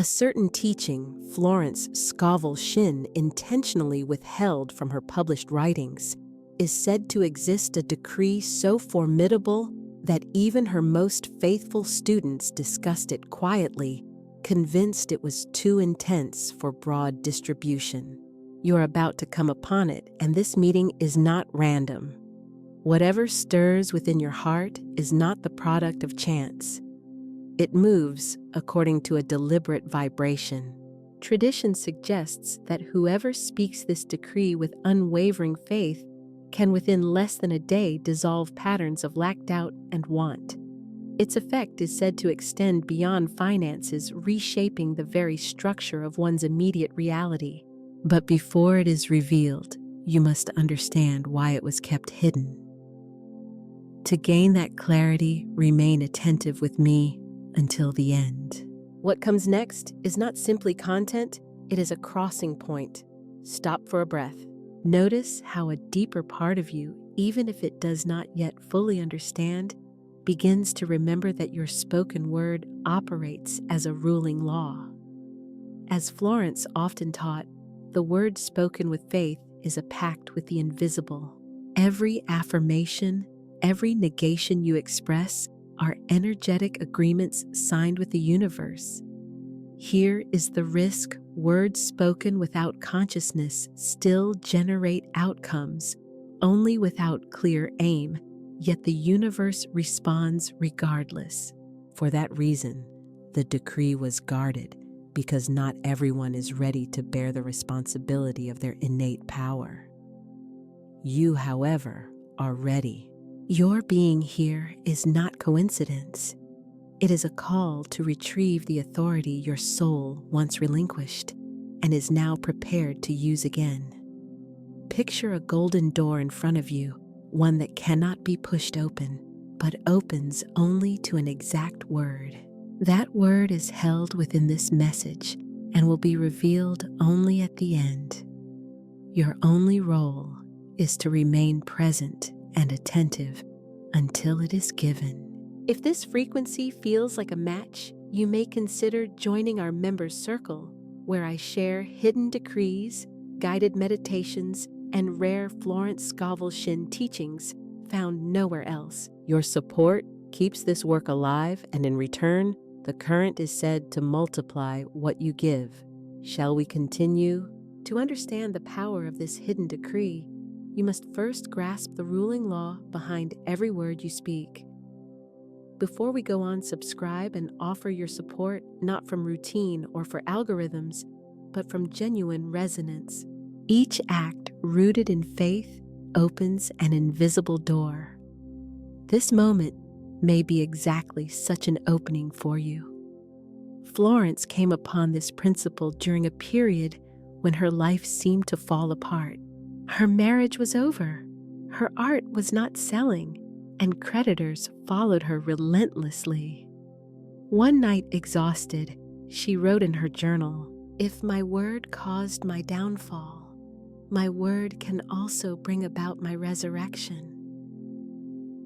A certain teaching Florence Scovel Shinn intentionally withheld from her published writings is said to exist a decree so formidable that even her most faithful students discussed it quietly, convinced it was too intense for broad distribution. You're about to come upon it, and this meeting is not random. Whatever stirs within your heart is not the product of chance. It moves according to a deliberate vibration. Tradition suggests that whoever speaks this decree with unwavering faith can within less than a day dissolve patterns of lack, doubt, and want. Its effect is said to extend beyond finances, reshaping the very structure of one's immediate reality. But before it is revealed, you must understand why it was kept hidden. To gain that clarity, remain attentive with me until the end. What comes next is not simply content, it is a crossing point. Stop for a breath. Notice how a deeper part of you, even if it does not yet fully understand, begins to remember that your spoken word operates as a ruling law. As Florence often taught, the word spoken with faith is a pact with the invisible. Every affirmation, every negation you express are energetic agreements signed with the universe. Here is the risk: words spoken without consciousness still generate outcomes, only without clear aim, yet the universe responds regardless. For that reason, the decree was guarded, because not everyone is ready to bear the responsibility of their innate power. You, however, are ready. Your being here is not coincidence. It is a call to retrieve the authority your soul once relinquished and is now prepared to use again. Picture a golden door in front of you, one that cannot be pushed open, but opens only to an exact word. That word is held within this message and will be revealed only at the end. Your only role is to remain present and attentive until it is given. If this frequency feels like a match, you may consider joining our members' circle, where I share hidden decrees, guided meditations, and rare Florence Scovel Shinn teachings found nowhere else. Your support keeps this work alive, and in return, the current is said to multiply what you give. Shall we continue? To understand the power of this hidden decree, you must first grasp the ruling law behind every word you speak. Before we go on, subscribe and offer your support, not from routine or for algorithms, but from genuine resonance. Each act rooted in faith opens an invisible door. This moment may be exactly such an opening for you. Florence came upon this principle during a period when her life seemed to fall apart. Her marriage was over, her art was not selling, and creditors followed her relentlessly. One night, exhausted, she wrote in her journal, "If my word caused my downfall, my word can also bring about my resurrection."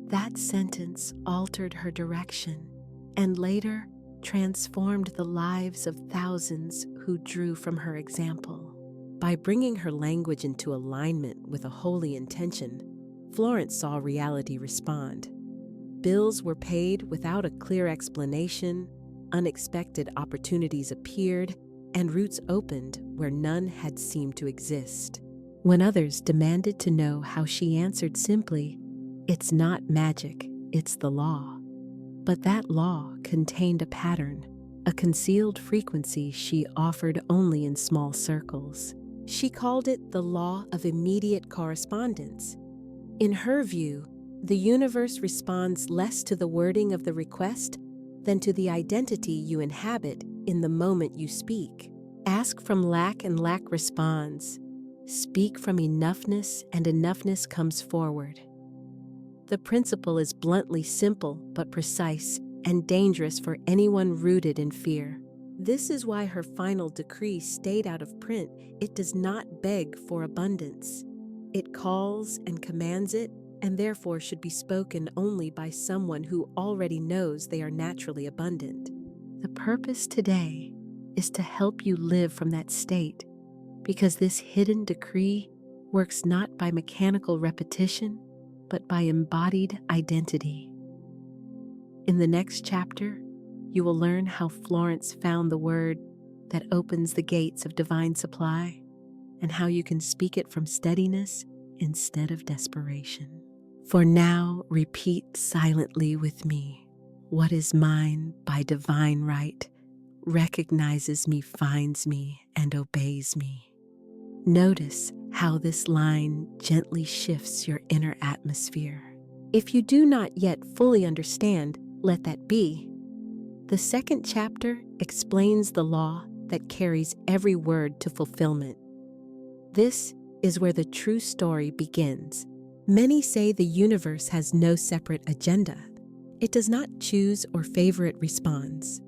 That sentence altered her direction and later transformed the lives of thousands who drew from her example. By bringing her language into alignment with a holy intention, Florence saw reality respond. Bills were paid without a clear explanation, unexpected opportunities appeared, and routes opened where none had seemed to exist. When others demanded to know how she answered simply, "It's not magic, it's the law." But that law contained a pattern, a concealed frequency she offered only in small circles. She called it the law of immediate correspondence. In her view, the universe responds less to the wording of the request than to the identity you inhabit in the moment you speak. Ask from lack and lack responds. Speak from enoughness and enoughness comes forward. The principle is bluntly simple but precise and dangerous for anyone rooted in fear. This is why her final decree stayed out of print. It does not beg for abundance. It calls and commands it, and therefore should be spoken only by someone who already knows they are naturally abundant. The purpose today is to help you live from that state, because this hidden decree works not by mechanical repetition, but by embodied identity. In the next chapter, you will learn how Florence found the word that opens the gates of divine supply, and how you can speak it from steadiness instead of desperation. For now, repeat silently with me. What is mine by divine right recognizes me, finds me, and obeys me. Notice how this line gently shifts your inner atmosphere. If you do not yet fully understand, let that be. The second chapter explains the law that carries every word to fulfillment. This is where the true story begins. Many say the universe has no separate agenda. It does not choose or favor, it responds.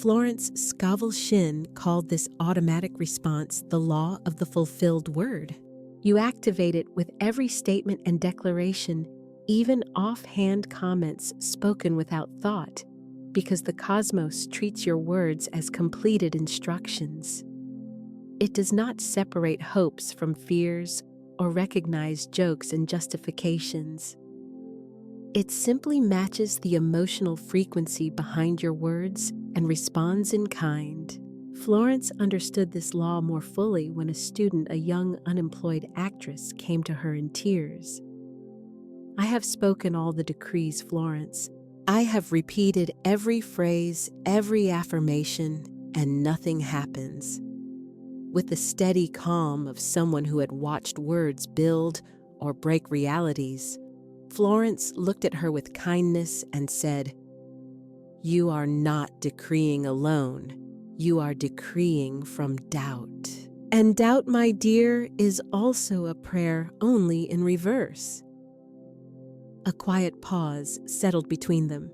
Florence Scovel Shinn called this automatic response the law of the fulfilled word. You activate it with every statement and declaration, even offhand comments spoken without thought, because the cosmos treats your words as completed instructions. It does not separate hopes from fears or recognize jokes and justifications. It simply matches the emotional frequency behind your words and responds in kind. Florence understood this law more fully when a student, a young unemployed actress, came to her in tears. I have spoken all the decrees, Florence. I have repeated every phrase, every affirmation, and nothing happens. With the steady calm of someone who had watched words build or break realities, Florence looked at her with kindness and said, "You are not decreeing alone. You are decreeing from doubt. And doubt, my dear, is also a prayer, only in reverse." A quiet pause settled between them.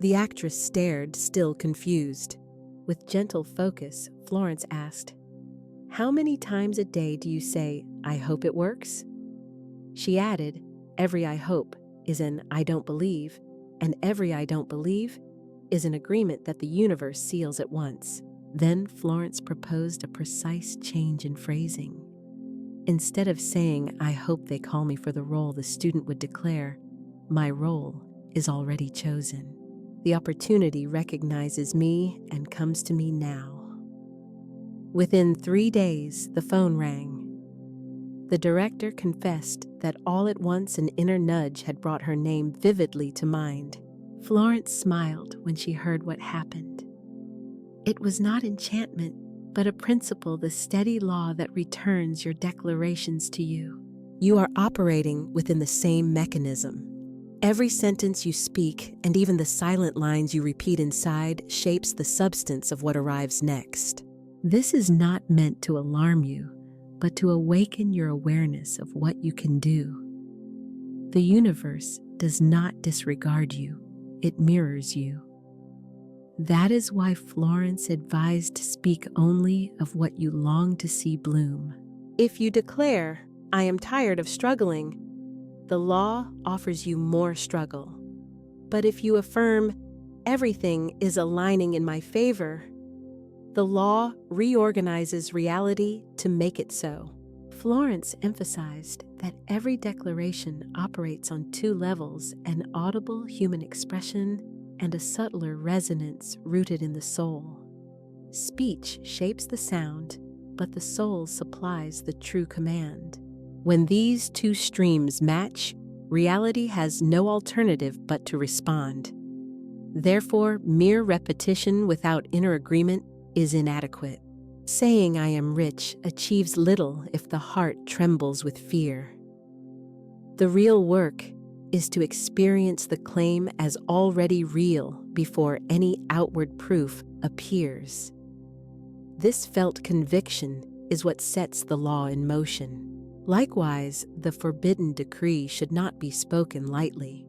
The actress stared, still confused. With gentle focus, Florence asked, "How many times a day do you say, 'I hope it works'?" She added, "Every I hope is an I don't believe, and every I don't believe is an agreement that the universe seals at once." Then Florence proposed a precise change in phrasing. Instead of saying, "I hope they call me for the role," the student would declare, "My role is already chosen. The opportunity recognizes me and comes to me now." Within 3 days, the phone rang. The director confessed that all at once an inner nudge had brought her name vividly to mind. Florence smiled when she heard what happened. It was not enchantment, but a principle, the steady law that returns your declarations to you. You are operating within the same mechanism. Every sentence you speak, and even the silent lines you repeat inside, shapes the substance of what arrives next. This is not meant to alarm you, but to awaken your awareness of what you can do. The universe does not disregard you, it mirrors you. That is why Florence advised to speak only of what you long to see bloom. If you declare, "I am tired of struggling," the law offers you more struggle. But if you affirm, "Everything is aligning in my favor," the law reorganizes reality to make it so. Florence emphasized that every declaration operates on 2 levels: an audible human expression and a subtler resonance rooted in the soul. Speech shapes the sound, but the soul supplies the true command. When these 2 streams match, reality has no alternative but to respond. Therefore, mere repetition without inner agreement is inadequate. Saying "I am rich" achieves little if the heart trembles with fear. The real work is to experience the claim as already real before any outward proof appears. This felt conviction is what sets the law in motion. Likewise, the forbidden decree should not be spoken lightly.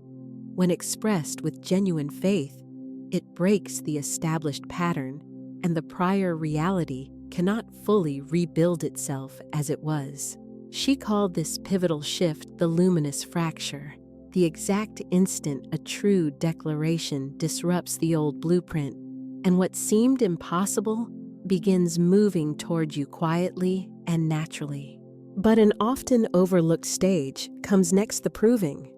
When expressed with genuine faith, it breaks the established pattern, and the prior reality cannot fully rebuild itself as it was. She called this pivotal shift the luminous fracture, the exact instant a true declaration disrupts the old blueprint, and what seemed impossible begins moving toward you quietly and naturally. But an often overlooked stage comes next: the proving.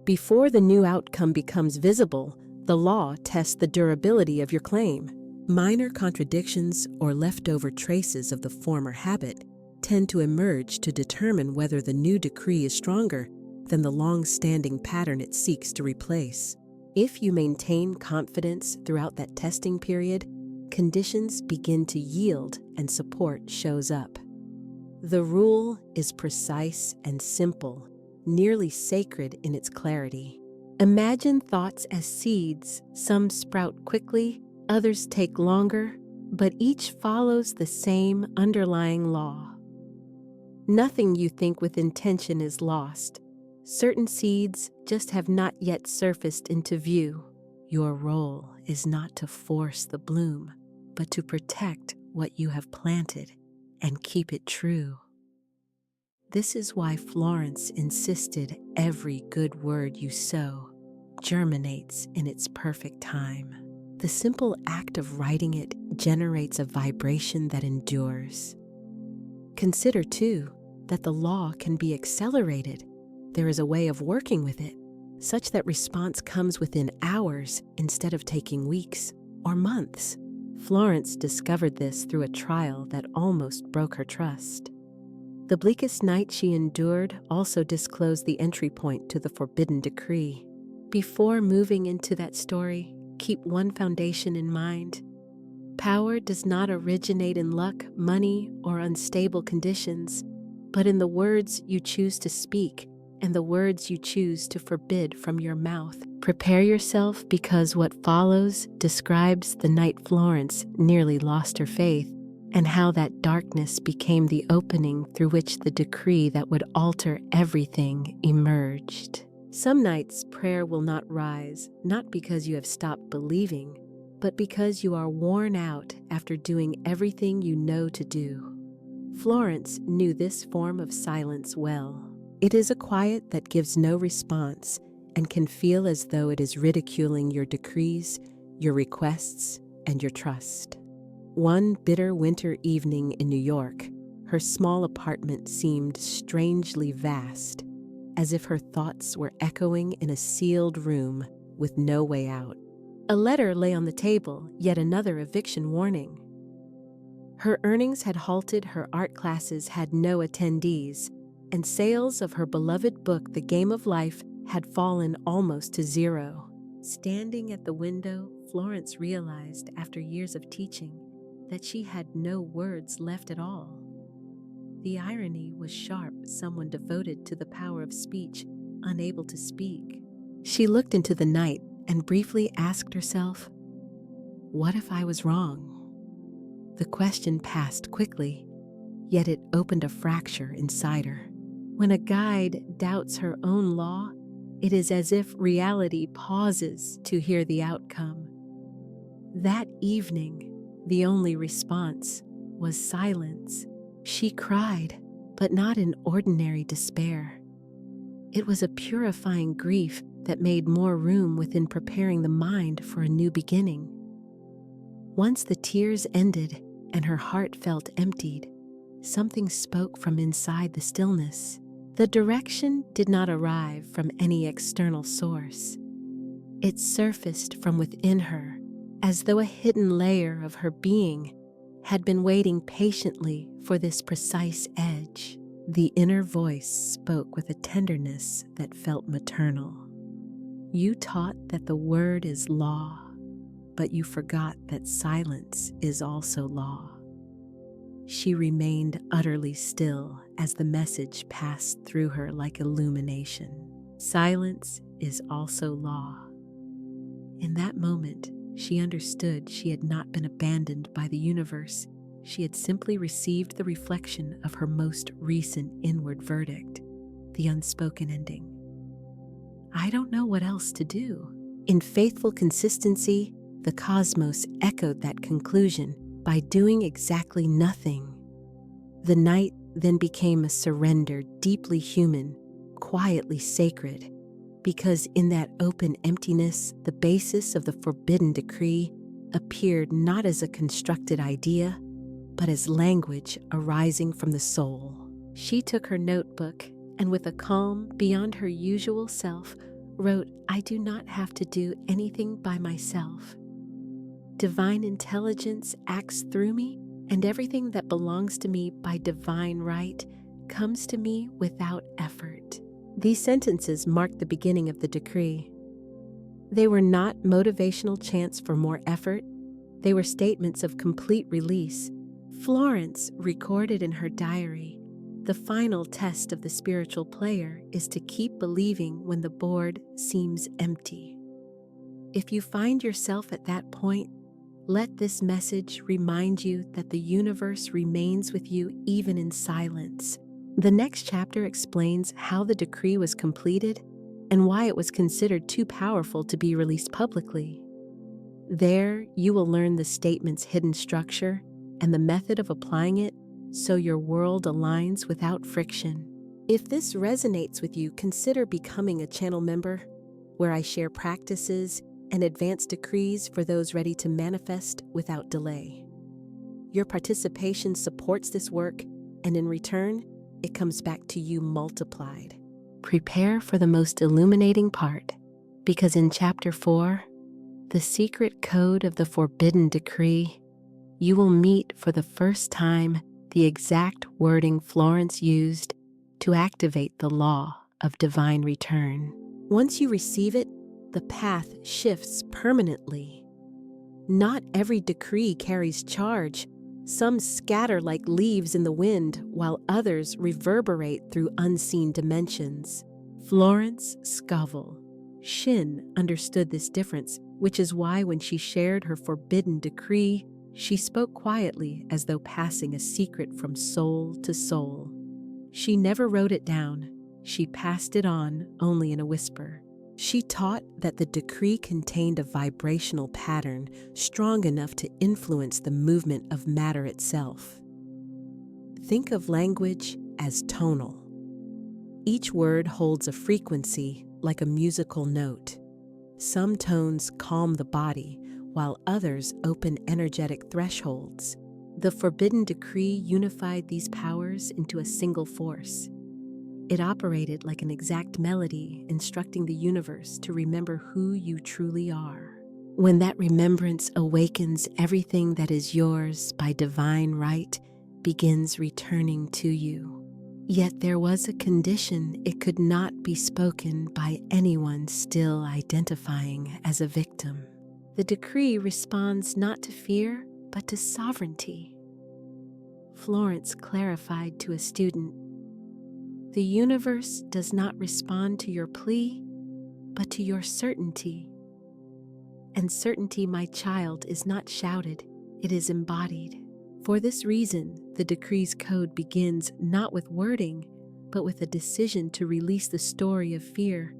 Before the new outcome becomes visible, the law tests the durability of your claim. Minor contradictions or leftover traces of the former habit tend to emerge to determine whether the new decree is stronger than the long-standing pattern it seeks to replace. If you maintain confidence throughout that testing period, conditions begin to yield and support shows up. The rule is precise and simple, nearly sacred in its clarity. Imagine thoughts as seeds. Some sprout quickly, others take longer, but each follows the same underlying law. Nothing you think with intention is lost. Certain seeds just have not yet surfaced into view. Your role is not to force the bloom, but to protect what you have planted and keep it true. This is why Florence insisted every good word you sow germinates in its perfect time. The simple act of writing it generates a vibration that endures. Consider, too, that the law can be accelerated. There is a way of working with it, such that response comes within hours instead of taking weeks or months. Florence discovered this through a trial that almost broke her trust. The bleakest night she endured also disclosed the entry point to the forbidden decree. Before moving into that story, keep one foundation in mind. Power does not originate in luck, money, or unstable conditions, but in the words you choose to speak and the words you choose to forbid from your mouth. Prepare yourself, because what follows describes the night Florence nearly lost her faith and how that darkness became the opening through which the decree that would alter everything emerged. Some nights prayer will not rise, not because you have stopped believing, but because you are worn out after doing everything you know to do. Florence knew this form of silence well. It is a quiet that gives no response and can feel as though it is ridiculing your decrees, your requests, and your trust. One bitter winter evening in New York, her small apartment seemed strangely vast, as if her thoughts were echoing in a sealed room with no way out. A letter lay on the table, yet another eviction warning. Her earnings had halted, her art classes had no attendees, and sales of her beloved book, The Game of Life, had fallen almost to zero. Standing at the window, Florence realized, after years of teaching, that she had no words left at all. The irony was sharp. Someone devoted to the power of speech, unable to speak. She looked into the night and briefly asked herself, "What if I was wrong?" The question passed quickly, yet it opened a fracture inside her. When a guide doubts her own law, it is as if reality pauses to hear the outcome. That evening, the only response was silence. She cried, but not in ordinary despair. It was a purifying grief that made more room within, preparing the mind for a new beginning. Once the tears ended and her heart felt emptied, something spoke from inside the stillness. The direction did not arrive from any external source. It surfaced from within her, as though a hidden layer of her being had been waiting patiently for this precise edge. The inner voice spoke with a tenderness that felt maternal. "You taught that the word is law, but you forgot that silence is also law." She remained utterly still as the message passed through her like illumination. Silence is also law. In that moment, she understood she had not been abandoned by the universe. She had simply received the reflection of her most recent inward verdict, the unspoken ending. "I don't know what else to do." In faithful consistency, the cosmos echoed that conclusion by doing exactly nothing. The night then became a surrender, deeply human, quietly sacred, because in that open emptiness, the basis of the forbidden decree, appeared not as a constructed idea, but as language arising from the soul. She took her notebook and, with a calm beyond her usual self, wrote, "I do not have to do anything by myself. Divine intelligence acts through me, and everything that belongs to me by divine right comes to me without effort." These sentences marked the beginning of the decree. They were not motivational chants for more effort. They were statements of complete release. Florence recorded in her diary, "The final test of the spiritual player is to keep believing when the board seems empty." If you find yourself at that point, let this message remind you that the universe remains with you even in silence. The next chapter explains how the decree was completed and why it was considered too powerful to be released publicly. There, you will learn the statement's hidden structure and the method of applying it so your world aligns without friction. If this resonates with you, consider becoming a channel member, where I share practices and advanced decrees for those ready to manifest without delay. Your participation supports this work, and in return, it comes back to you multiplied. Prepare for the most illuminating part, because in Chapter 4, the secret code of the forbidden decree, you will meet for the first time the exact wording Florence used to activate the law of divine return. Once you receive it, the path shifts permanently. Not every decree carries charge. Some scatter like leaves in the wind, while others reverberate through unseen dimensions. Florence Scovel Shinn understood this difference, which is why when she shared her forbidden decree, she spoke quietly as though passing a secret from soul to soul. She never wrote it down. She passed it on only in a whisper. She taught that the decree contained a vibrational pattern strong enough to influence the movement of matter itself. Think of language as tonal. Each word holds a frequency like a musical note. Some tones calm the body, while others open energetic thresholds. The forbidden decree unified these powers into a single force. It operated like an exact melody, instructing the universe to remember who you truly are. When that remembrance awakens, everything that is yours by divine right begins returning to you. Yet there was a condition: it could not be spoken by anyone still identifying as a victim. The decree responds not to fear, but to sovereignty. Florence clarified to a student, "The universe does not respond to your plea, but to your certainty. And certainty, my child, is not shouted, it is embodied." For this reason, the decree's code begins not with wording, but with a decision to release the story of fear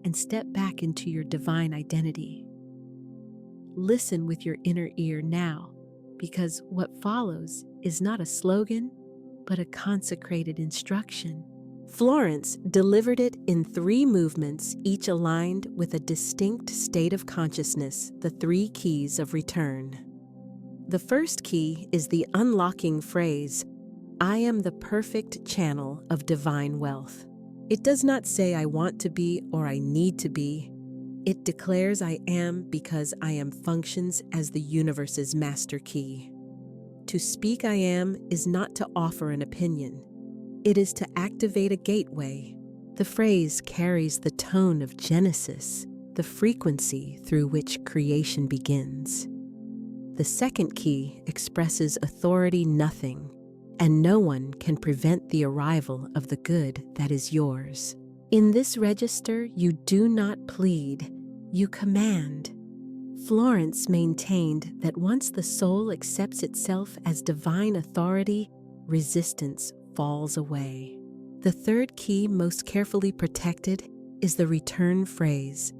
and step back into your divine identity. Listen with your inner ear now, because what follows is not a slogan, but a consecrated instruction. Florence delivered it in 3 movements, each aligned with a distinct state of consciousness, the 3 keys of return. The first key is the unlocking phrase, "I am the perfect channel of divine wealth." It does not say I want to be or I need to be. It declares I am because I am functions as the universe's master key. To speak I am is not to offer an opinion. It is to activate a gateway. The phrase carries the tone of Genesis, the frequency through which creation begins. The second key expresses authority nothing, and no one can prevent the arrival of the good that is yours. In this register, you do not plead, you command. Florence maintained that once the soul accepts itself as divine authority, resistance falls away. The third key, most carefully protected, is the return phrase.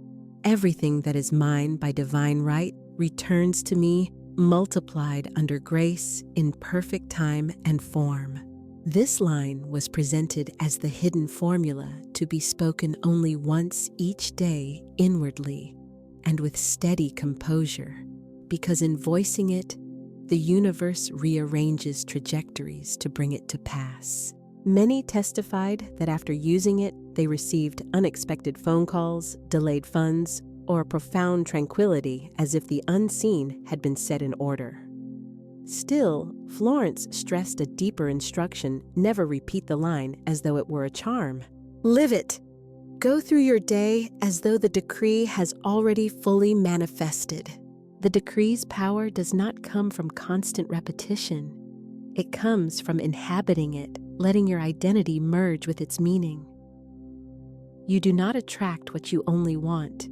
Everything that is mine by divine right returns to me, multiplied under grace in perfect time and form. This line was presented as the hidden formula to be spoken only once each day inwardly and with steady composure, because in voicing it, the universe rearranges trajectories to bring it to pass. Many testified that after using it, they received unexpected phone calls, delayed funds, or profound tranquility as if the unseen had been set in order. Still, Florence stressed a deeper instruction: never repeat the line as though it were a charm. Live it. Go through your day as though the decree has already fully manifested. The decree's power does not come from constant repetition. It comes from inhabiting it, letting your identity merge with its meaning. You do not attract what you only want.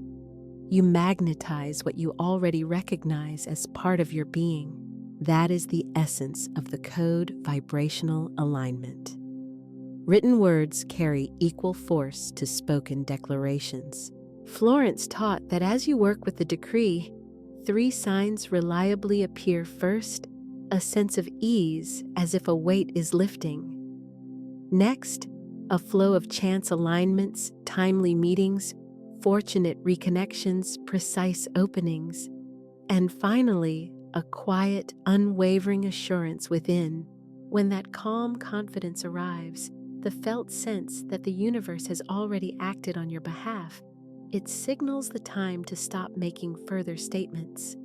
You magnetize what you already recognize as part of your being. That is the essence of the code vibrational alignment. Written words carry equal force to spoken declarations. Florence taught that as you work with the decree, 3 signs reliably appear. First, a sense of ease as if a weight is lifting. Next, a flow of chance alignments, timely meetings, fortunate reconnections, precise openings. And finally, a quiet, unwavering assurance within. When that calm confidence arrives, the felt sense that the universe has already acted on your behalf, it signals the time to stop making further statements.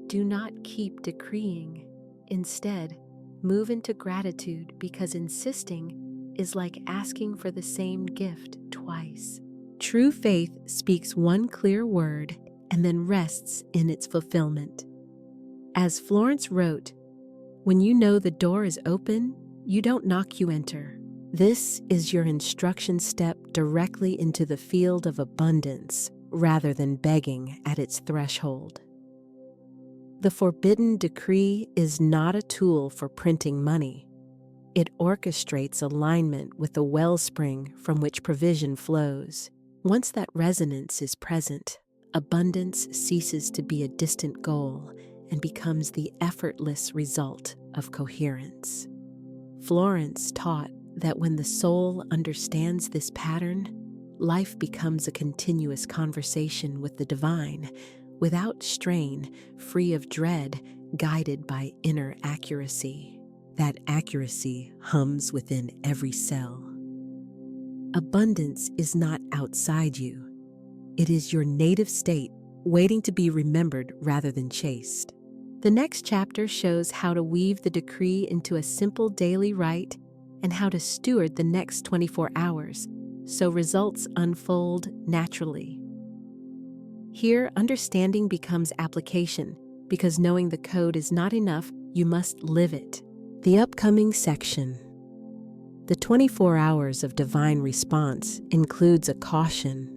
Do not keep decreeing. Instead, move into gratitude, because insisting is like asking for the same gift twice. True faith speaks one clear word and then rests in its fulfillment. As Florence wrote, "When you know the door is open, you don't knock, you enter." This is your instruction step directly into the field of abundance rather than begging at its threshold. The forbidden decree is not a tool for printing money. It orchestrates alignment with the wellspring from which provision flows. Once that resonance is present, abundance ceases to be a distant goal and becomes the effortless result of coherence. Florence taught that when the soul understands this pattern, life becomes a continuous conversation with the divine, without strain, free of dread, guided by inner accuracy. That accuracy hums within every cell. Abundance is not outside you. It is your native state, waiting to be remembered rather than chased. The next chapter shows how to weave the decree into a simple daily rite and how to steward the next 24 hours so results unfold naturally. Here, understanding becomes application, because knowing the code is not enough, you must live it. The upcoming section, the 24 hours of divine response, includes a caution.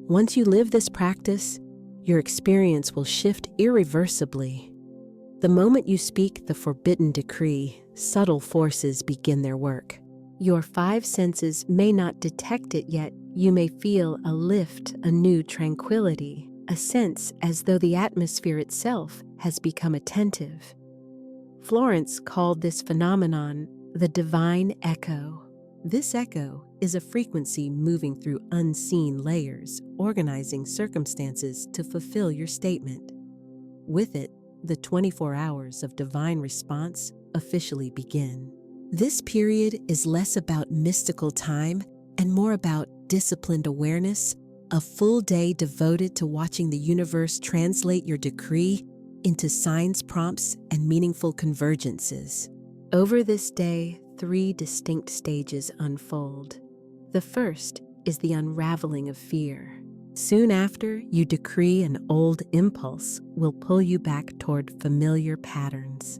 Once you live this practice, your experience will shift irreversibly. The moment you speak the forbidden decree, subtle forces begin their work. Your 5 senses may not detect it yet. You may feel a lift, a new tranquility, a sense as though the atmosphere itself has become attentive. Florence called this phenomenon the divine echo. This echo is a frequency moving through unseen layers, organizing circumstances to fulfill your statement. With it, the 24 hours of divine response officially begin. This period is less about mystical time and more about disciplined awareness, a full day devoted to watching the universe translate your decree into signs, prompts, and meaningful convergences. Over this day, 3 distinct stages unfold. The first is the unraveling of fear. Soon after, you decree an old impulse will pull you back toward familiar patterns.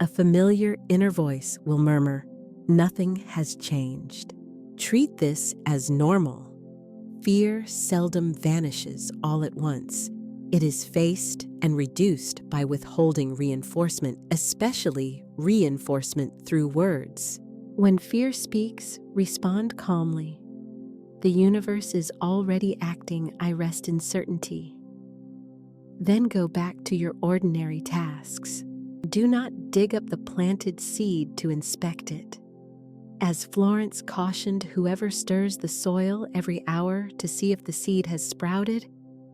A familiar inner voice will murmur, "Nothing has changed." Treat this as normal. Fear seldom vanishes all at once. It is faced and reduced by withholding reinforcement, especially reinforcement through words. When fear speaks, respond calmly. The universe is already acting, I rest in certainty. Then go back to your ordinary tasks. Do not dig up the planted seed to inspect it. As Florence cautioned, whoever stirs the soil every hour to see if the seed has sprouted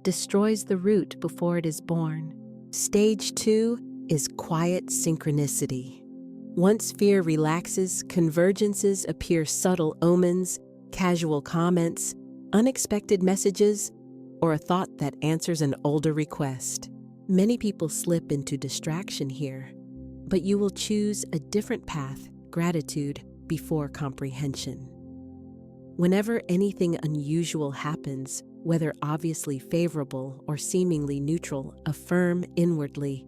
destroys the root before it is born. Stage 2 is quiet synchronicity. Once fear relaxes, convergences appear: subtle omens, casual comments, unexpected messages, or a thought that answers an older request. Many people slip into distraction here, but you will choose a different path: gratitude before comprehension. Whenever anything unusual happens, whether obviously favorable or seemingly neutral, affirm inwardly,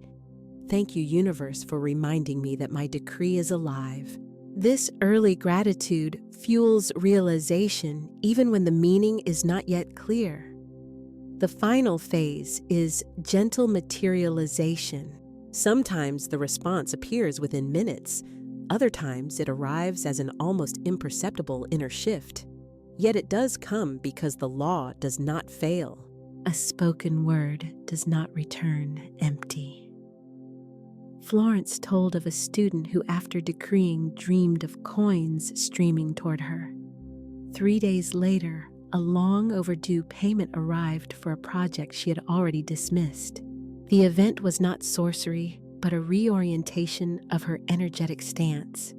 "Thank you, universe, for reminding me that my decree is alive." This early gratitude fuels realization even when the meaning is not yet clear. The final phase is gentle materialization. Sometimes the response appears within minutes. Other times it arrives as an almost imperceptible inner shift. Yet it does come because the law does not fail. A spoken word does not return empty. Florence told of a student who, after decreeing, dreamed of coins streaming toward her. 3 days later, a long overdue payment arrived for a project she had already dismissed. The event was not sorcery, but a reorientation of her energetic stance.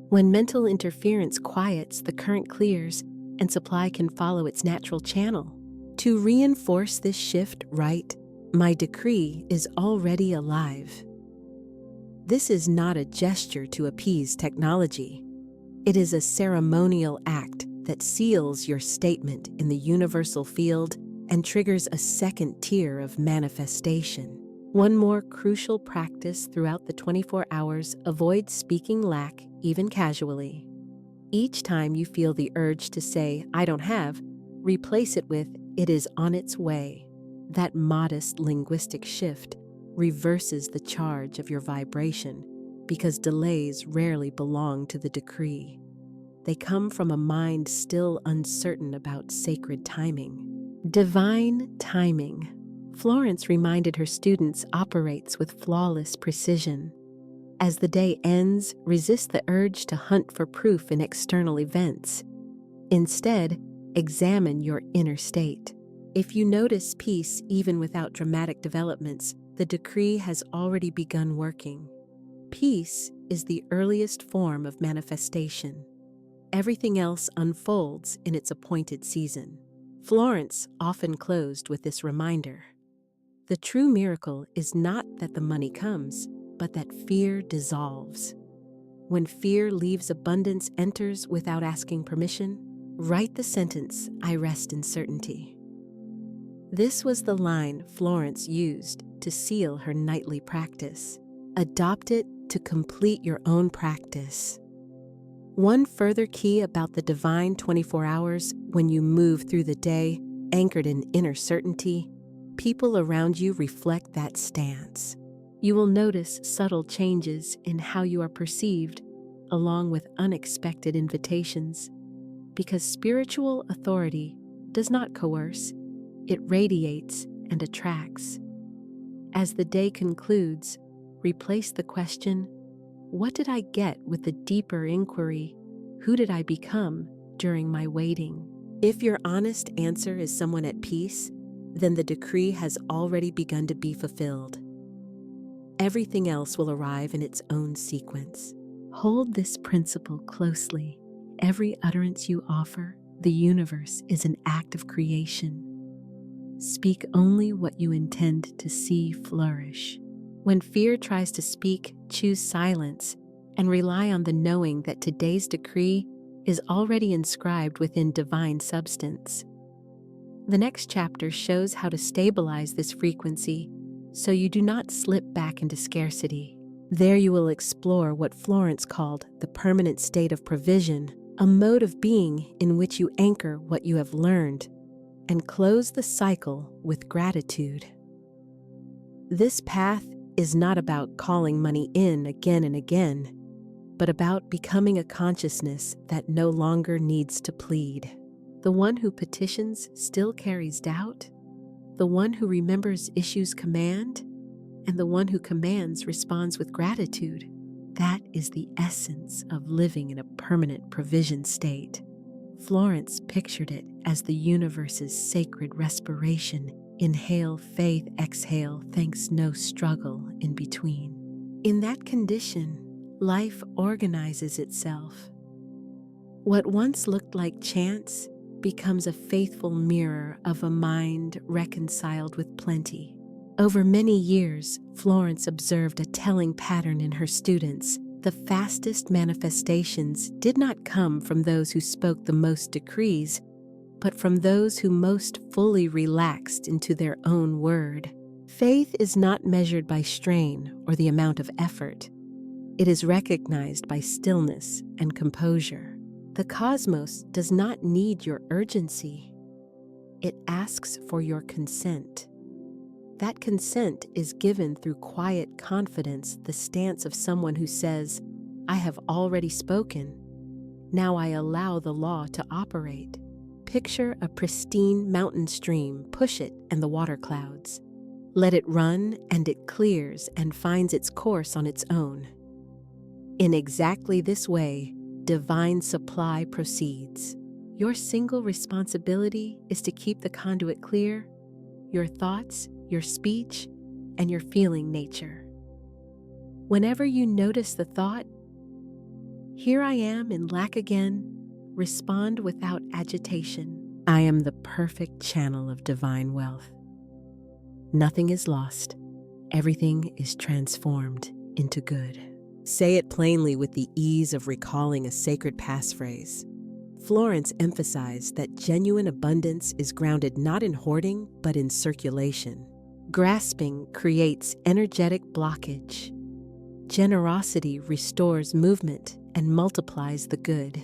When mental interference quiets, the current clears, and supply can follow its natural channel. To reinforce this shift, write, "My decree is already alive." This is not a gesture to appease technology. It is a ceremonial act that seals your statement in the universal field and triggers a second tier of manifestation. One more crucial practice throughout the 24 hours: avoid speaking lack, even casually. Each time you feel the urge to say, "I don't have," replace it with, "It is on its way." That modest linguistic shift reverses the charge of your vibration, because delays rarely belong to the decree. They come from a mind still uncertain about sacred timing. Divine timing. Florence reminded her students, operates with flawless precision. As the day ends, resist the urge to hunt for proof in external events. Instead, examine your inner state. If you notice peace even without dramatic developments, the decree has already begun working. Peace is the earliest form of manifestation. Everything else unfolds in its appointed season. Florence often closed with this reminder: the true miracle is not that the money comes, but that fear dissolves. When fear leaves, abundance enters without asking permission. Write the sentence, "I rest in certainty." This was the line Florence used to seal her nightly practice. Adopt it to complete your own practice. One further key about the divine 24 hours: when you move through the day, anchored in inner certainty, people around you reflect that stance. You will notice subtle changes in how you are perceived, along with unexpected invitations, because spiritual authority does not coerce, it radiates and attracts. As the day concludes, replace the question, "What did I get?" with the deeper inquiry, "Who did I become during my waiting?" If your honest answer is someone at peace, then the decree has already begun to be fulfilled. Everything else will arrive in its own sequence. Hold this principle closely. Every utterance you offer, the universe, is an act of creation. Speak only what you intend to see flourish. When fear tries to speak, choose silence and rely on the knowing that today's decree is already inscribed within divine substance. The next chapter shows how to stabilize this frequency so you do not slip back into scarcity. There you will explore what Florence called the permanent state of provision, a mode of being in which you anchor what you have learned and close the cycle with gratitude. This path is not about calling money in again and again, but about becoming a consciousness that no longer needs to plead. The one who petitions still carries doubt. The one who remembers issues command, and the one who commands responds with gratitude. That is the essence of living in a permanent provision state. Florence pictured it as the universe's sacred respiration, Inhale faith, exhale thanks, no struggle in between. In that condition, life organizes itself. What once looked like chance becomes a faithful mirror of a mind reconciled with plenty. Over many years, Florence observed a telling pattern in her students. The fastest manifestations did not come from those who spoke the most decrees, but from those who most fully relaxed into their own word. Faith is not measured by strain or the amount of effort. It is recognized by stillness and composure. The cosmos does not need your urgency. It asks for your consent. That consent is given through quiet confidence, the stance of someone who says, "I have already spoken. Now I allow the law to operate." Picture a pristine mountain stream, push it and the water clouds. Let it run and it clears and finds its course on its own. In exactly this way, divine supply proceeds. Your single responsibility is to keep the conduit clear, your thoughts, your speech, and your feeling nature. Whenever you notice the thought, "Here I am in lack again," respond without agitation. I am the perfect channel of divine wealth. Nothing is lost. Everything is transformed into good. Say it plainly with the ease of recalling a sacred passphrase. Florence emphasized that genuine abundance is grounded not in hoarding, but in circulation. Grasping creates energetic blockage. Generosity restores movement and multiplies the good.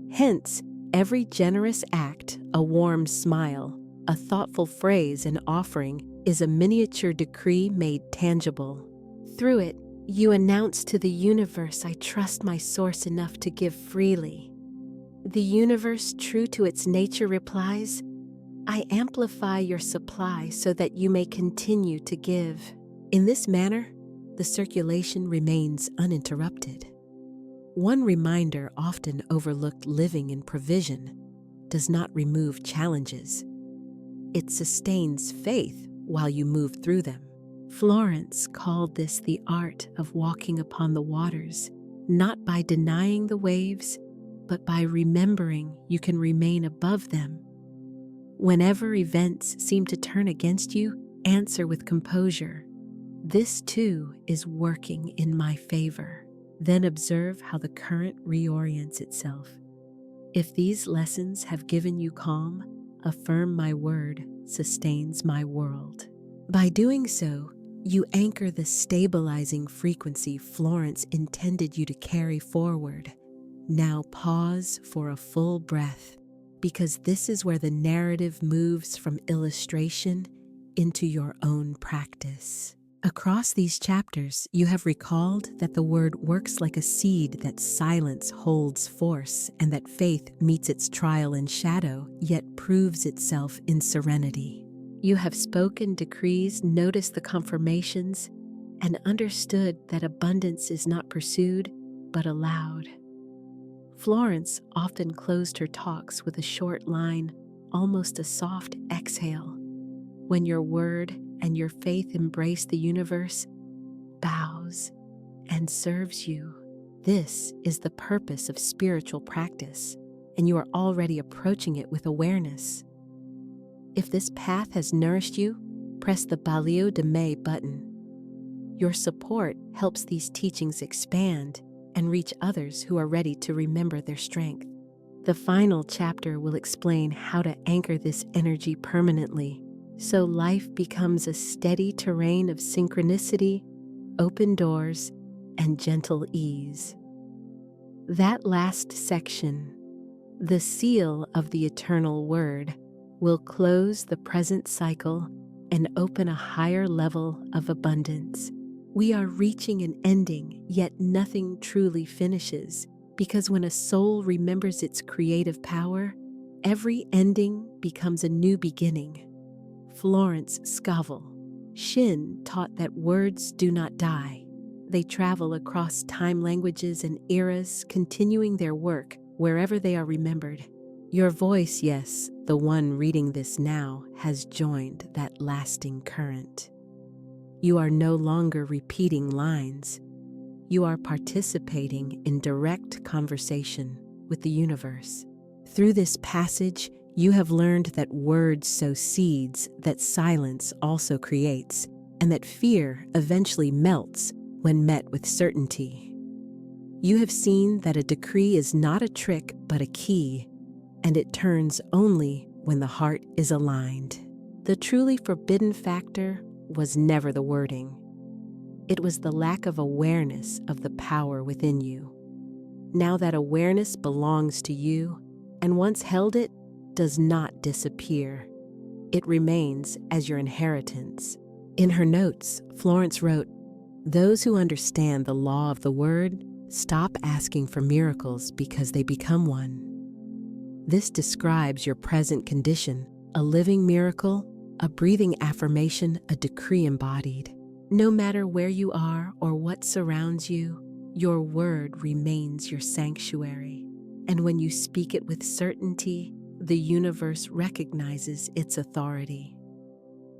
Hence, every generous act, a warm smile, a thoughtful phrase, an offering, is a miniature decree made tangible. Through it, you announce to the universe, "I trust my source enough to give freely." The universe, true to its nature, replies, "I amplify your supply so that you may continue to give." In this manner, the circulation remains uninterrupted. One reminder often overlooked: living in provision does not remove challenges. It sustains faith while you move through them. Florence called this the art of walking upon the waters, not by denying the waves, but by remembering you can remain above them. Whenever events seem to turn against you, answer with composure, "This too is working in my favor." Then observe how the current reorients itself. If these lessons have given you calm, affirm my word sustains my world. By doing so, you anchor the stabilizing frequency Florence intended you to carry forward. Now pause for a full breath, because this is where the narrative moves from illustration into your own practice. Across these chapters, you have recalled that the word works like a seed, that silence holds force, and that faith meets its trial in shadow, yet proves itself in serenity. You have spoken decrees, noticed the confirmations, and understood that abundance is not pursued, but allowed. Florence often closed her talks with a short line, almost a soft exhale. When your word and your faith embrace, the universe bows and serves you. This is the purpose of spiritual practice, and you are already approaching it with awareness. If this path has nourished you, press the Balio de May button. Your support helps these teachings expand and reach others who are ready to remember their strength. The final chapter will explain how to anchor this energy permanently, so life becomes a steady terrain of synchronicity, open doors, and gentle ease. That last section, the seal of the eternal word, will close the present cycle and open a higher level of abundance. We are reaching an ending, yet nothing truly finishes, because when a soul remembers its creative power, every ending becomes a new beginning. Florence Scovel Shinn taught that words do not die. They travel across time, languages, and eras, continuing their work wherever they are remembered. Your voice, yes, the one reading this now, has joined that lasting current. You are no longer repeating lines. You are participating in direct conversation with the universe. Through this passage, you have learned that words sow seeds that silence also creates, and that fear eventually melts when met with certainty. You have seen that a decree is not a trick but a key, and it turns only when the heart is aligned. The truly forbidden factor was never the wording. It was the lack of awareness of the power within you. Now that awareness belongs to you, and once held it, does not disappear. It remains as your inheritance. In her notes, Florence wrote, "Those who understand the law of the word stop asking for miracles because they become one." This describes your present condition, a living miracle, a breathing affirmation, a decree embodied. No matter where you are or what surrounds you, your word remains your sanctuary. And when you speak it with certainty, the universe recognizes its authority.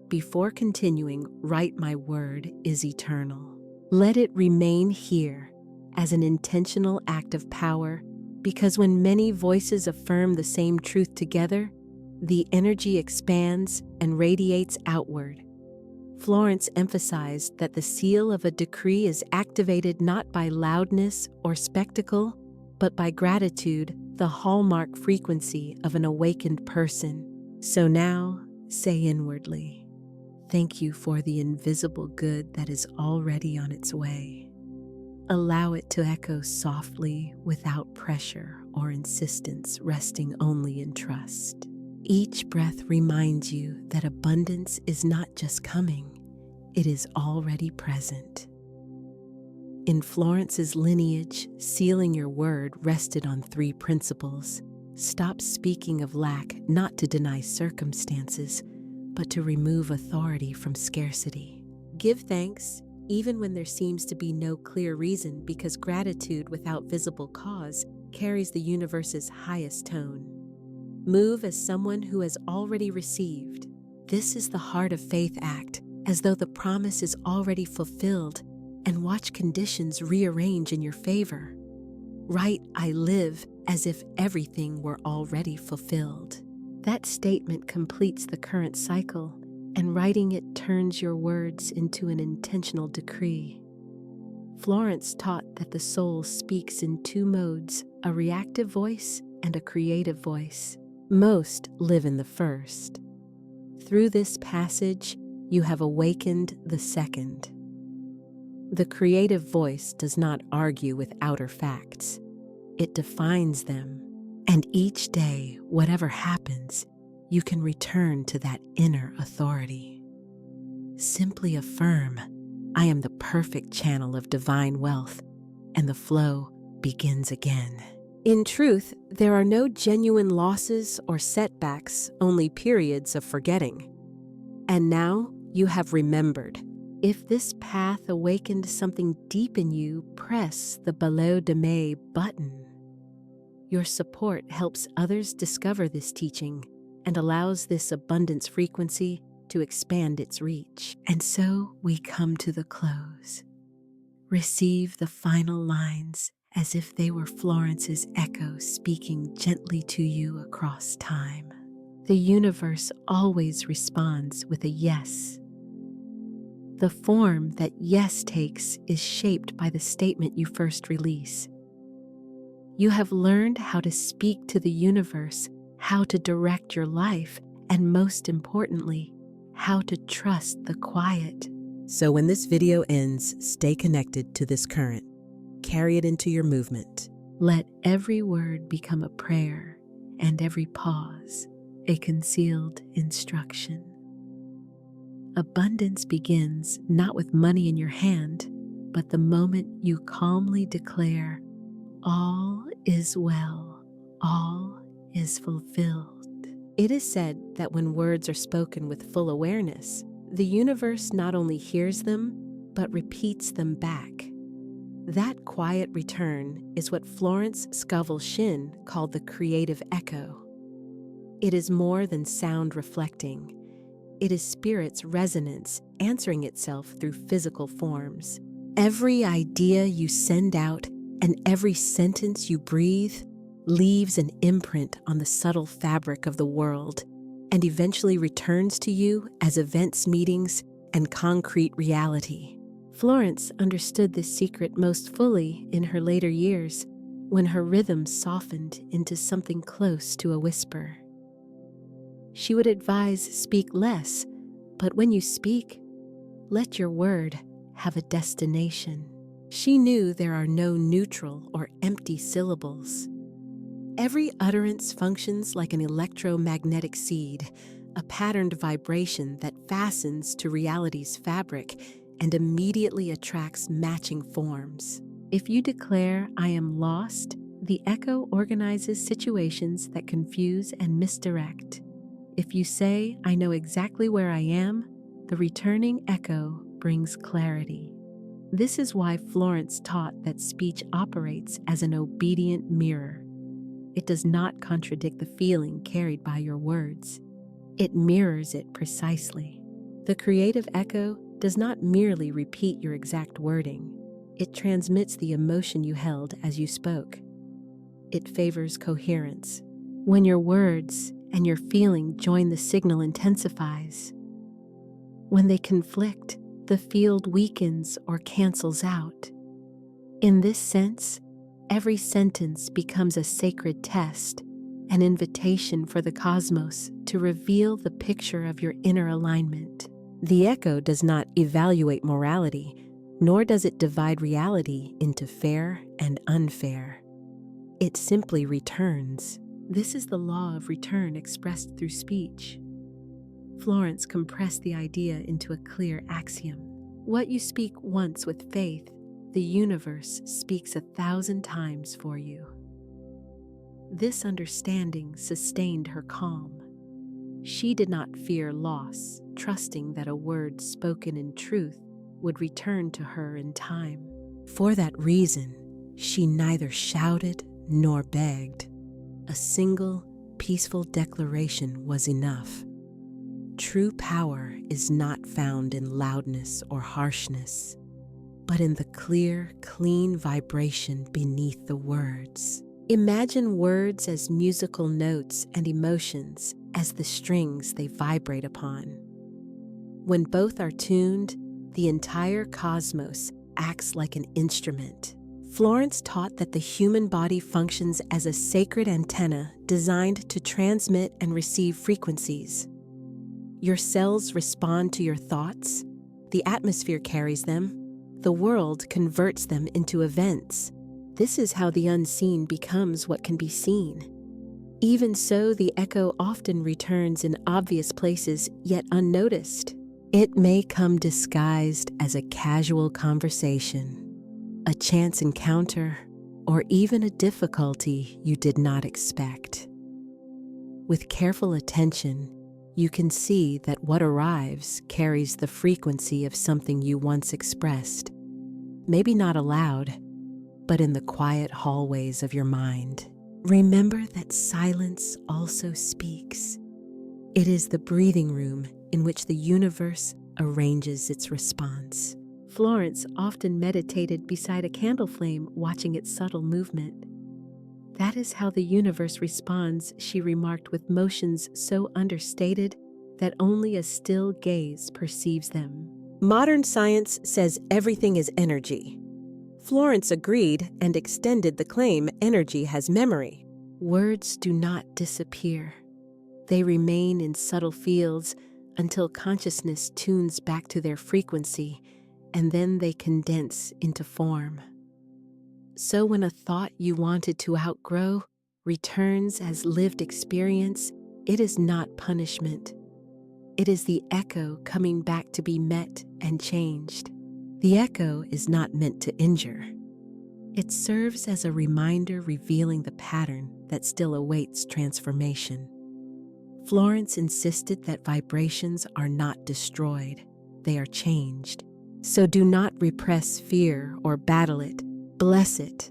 Before continuing, write my word is eternal. Let it remain here as an intentional act of power, because when many voices affirm the same truth together, the energy expands and radiates outward. Florence emphasized that the seal of a decree is activated not by loudness or spectacle, but by gratitude, the hallmark frequency of an awakened person. So now, say inwardly, "Thank you for the invisible good that is already on its way." Allow it to echo softly without pressure or insistence, resting only in trust. Each breath reminds you that abundance is not just coming, it is already present. In Florence's lineage, sealing your word rested on 3 principles. Stop speaking of lack, not to deny circumstances, but to remove authority from scarcity. Give thanks, even when there seems to be no clear reason, because gratitude without visible cause carries the universe's highest tone. Move as someone who has already received. This is the heart of faith act, as though the promise is already fulfilled, and watch conditions rearrange in your favor. Write, "I live," as if everything were already fulfilled. That statement completes the current cycle, and writing it turns your words into an intentional decree. Florence taught that the soul speaks in 2 modes, a reactive voice and a creative voice. Most live in the first. Through this passage, you have awakened the second. The creative voice does not argue with outer facts. It defines them. And each day, whatever happens, you can return to that inner authority. Simply affirm, "I am the perfect channel of divine wealth," and the flow begins again. In truth, there are no genuine losses or setbacks, only periods of forgetting. And now you have remembered. If this path awakened something deep in you, press the below demain button. Your support helps others discover this teaching and allows this abundance frequency to expand its reach. And so we come to the close. Receive the final lines as if they were Florence's echo speaking gently to you across time. The universe always responds with a yes. The form that yes takes is shaped by the statement you first release. You have learned how to speak to the universe, how to direct your life, and most importantly, how to trust the quiet. So when this video ends, stay connected to this current. Carry it into your movement. Let every word become a prayer and every pause a concealed instruction. Abundance begins not with money in your hand, but the moment you calmly declare, "All is well, all is fulfilled." It is said that when words are spoken with full awareness, the universe not only hears them, but repeats them back. That quiet return is what Florence Scovel Shinn called the creative echo. It is more than sound reflecting. It is spirit's resonance answering itself through physical forms. Every idea you send out and every sentence you breathe leaves an imprint on the subtle fabric of the world and eventually returns to you as events, meetings, and concrete reality. Florence understood this secret most fully in her later years, when her rhythm softened into something close to a whisper. She would advise speak less, but when you speak, let your word have a destination. She knew there are no neutral or empty syllables. Every utterance functions like an electromagnetic seed, a patterned vibration that fastens to reality's fabric and immediately attracts matching forms. If you declare, "I am lost," the echo organizes situations that confuse and misdirect. If you say, "I know exactly where I am," the returning echo brings clarity. This is why Florence taught that speech operates as an obedient mirror. It does not contradict the feeling carried by your words. It mirrors it precisely. The creative echo does not merely repeat your exact wording. It transmits the emotion you held as you spoke. It favors coherence. When your words and your feeling join, the signal intensifies. When they conflict, the field weakens or cancels out. In this sense, every sentence becomes a sacred test, an invitation for the cosmos to reveal the picture of your inner alignment. The echo does not evaluate morality, nor does it divide reality into fair and unfair. It simply returns. This is the law of return expressed through speech. Florence compressed the idea into a clear axiom. What you speak once with faith, the universe speaks 1,000 times for you. This understanding sustained her calm. She did not fear loss, trusting that a word spoken in truth would return to her in time. For that reason, she neither shouted nor begged. A single, peaceful declaration was enough. True power is not found in loudness or harshness, but in the clear, clean vibration beneath the words. Imagine words as musical notes and emotions as the strings they vibrate upon. When both are tuned, the entire cosmos acts like an instrument. Florence taught that the human body functions as a sacred antenna designed to transmit and receive frequencies. Your cells respond to your thoughts, the atmosphere carries them, the world converts them into events. This is how the unseen becomes what can be seen. Even so, the echo often returns in obvious places, yet unnoticed. It may come disguised as a casual conversation, a chance encounter, or even a difficulty you did not expect. With careful attention, you can see that what arrives carries the frequency of something you once expressed, maybe not aloud, but in the quiet hallways of your mind. Remember that silence also speaks. It is the breathing room in which the universe arranges its response. Florence often meditated beside a candle flame, watching its subtle movement. "That is how the universe responds," she remarked with motions so understated that only a still gaze perceives them. Modern science says everything is energy. Florence agreed and extended the claim energy has memory. Words do not disappear. They remain in subtle fields until consciousness tunes back to their frequency, and then they condense into form. So when a thought you wanted to outgrow returns as lived experience, it is not punishment. It is the echo coming back to be met and changed. The echo is not meant to injure. It serves as a reminder revealing the pattern that still awaits transformation. Florence insisted that vibrations are not destroyed, they are changed. So do not repress fear or battle it. Bless it.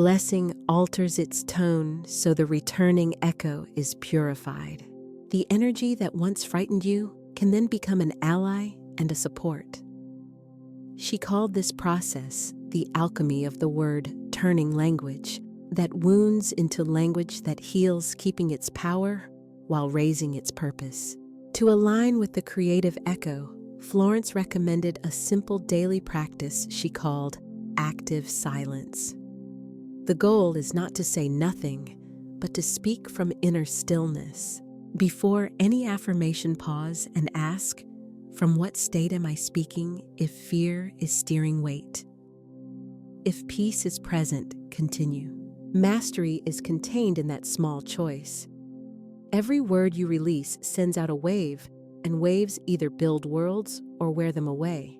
blessing alters its tone so the returning echo is purified. The energy that once frightened you can then become an ally and a support. She called this process the alchemy of the word turning language, that wounds into language that heals, keeping its power while raising its purpose. To align with the creative echo, Florence recommended a simple daily practice she called active silence. The goal is not to say nothing, but to speak from inner stillness. Before any affirmation, pause and ask, from what state am I speaking if fear is steering weight? If peace is present, continue. Mastery is contained in that small choice. Every word you release sends out a wave, and waves either build worlds or wear them away.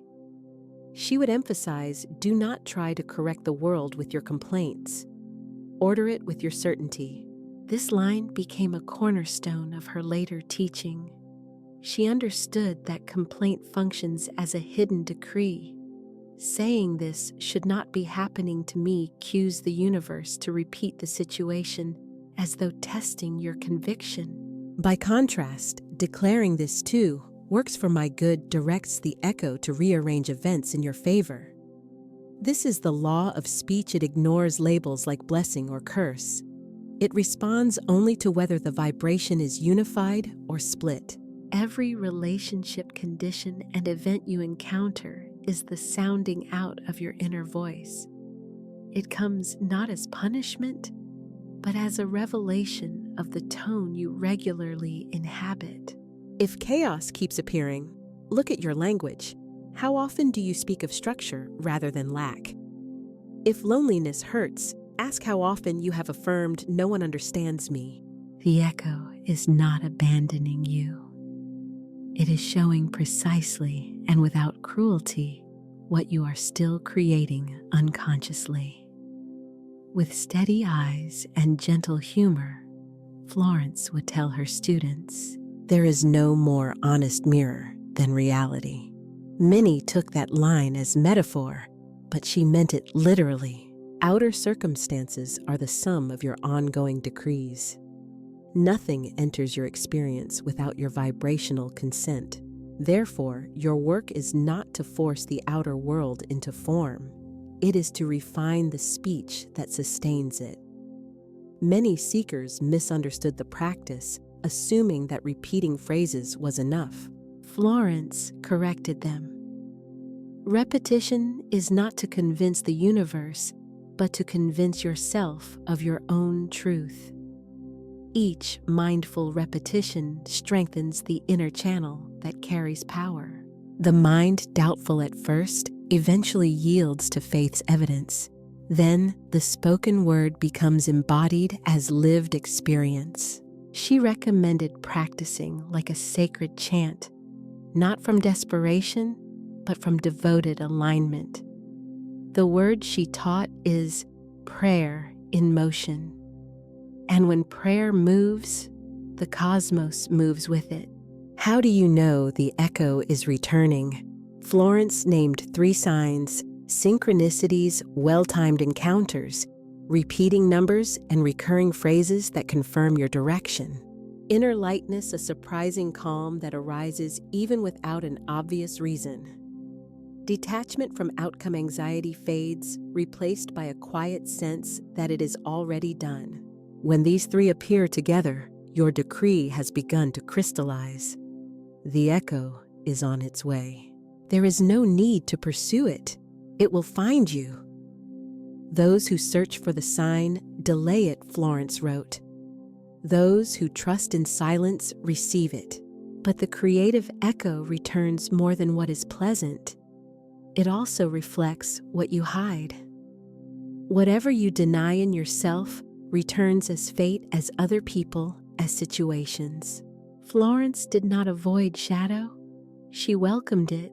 She would emphasize, do not try to correct the world with your complaints. Order it with your certainty. This line became a cornerstone of her later teaching. She understood that complaint functions as a hidden decree. Saying this should not be happening to me cues the universe to repeat the situation, as though testing your conviction. By contrast, declaring this too works for my good directs the echo to rearrange events in your favor. This is the law of speech. It ignores labels like blessing or curse. It responds only to whether the vibration is unified or split. Every relationship, condition, and event you encounter is the sounding out of your inner voice. It comes not as punishment, but as a revelation of the tone you regularly inhabit. If chaos keeps appearing, look at your language. How often do you speak of structure rather than lack? If loneliness hurts, ask how often you have affirmed, no one understands me. The echo is not abandoning you. It is showing precisely and without cruelty what you are still creating unconsciously. With steady eyes and gentle humor, Florence would tell her students, there is no more honest mirror than reality. Many took that line as metaphor, but she meant it literally. Outer circumstances are the sum of your ongoing decrees. Nothing enters your experience without your vibrational consent. Therefore, your work is not to force the outer world into form. It is to refine the speech that sustains it. Many seekers misunderstood the practice, assuming that repeating phrases was enough. Florence corrected them. Repetition is not to convince the universe, but to convince yourself of your own truth. Each mindful repetition strengthens the inner channel that carries power. The mind, doubtful at first, eventually yields to faith's evidence. Then the spoken word becomes embodied as lived experience. She recommended practicing like a sacred chant, not from desperation, but from devoted alignment. The word she taught is prayer in motion. And when prayer moves, the cosmos moves with it. How do you know the echo is returning? Florence named 3 signs: synchronicities, well-timed encounters, repeating numbers, and recurring phrases that confirm your direction. Inner lightness, a surprising calm that arises even without an obvious reason. Detachment from outcome anxiety fades, replaced by a quiet sense that it is already done. When these 3 appear together, your decree has begun to crystallize. The echo is on its way. There is no need to pursue it. It will find you. Those who search for the sign delay it, Florence wrote. Those who trust in silence receive it. But the creative echo returns more than what is pleasant. It also reflects what you hide. Whatever you deny in yourself returns as fate as other people, as situations. Florence did not avoid shadow. She welcomed it.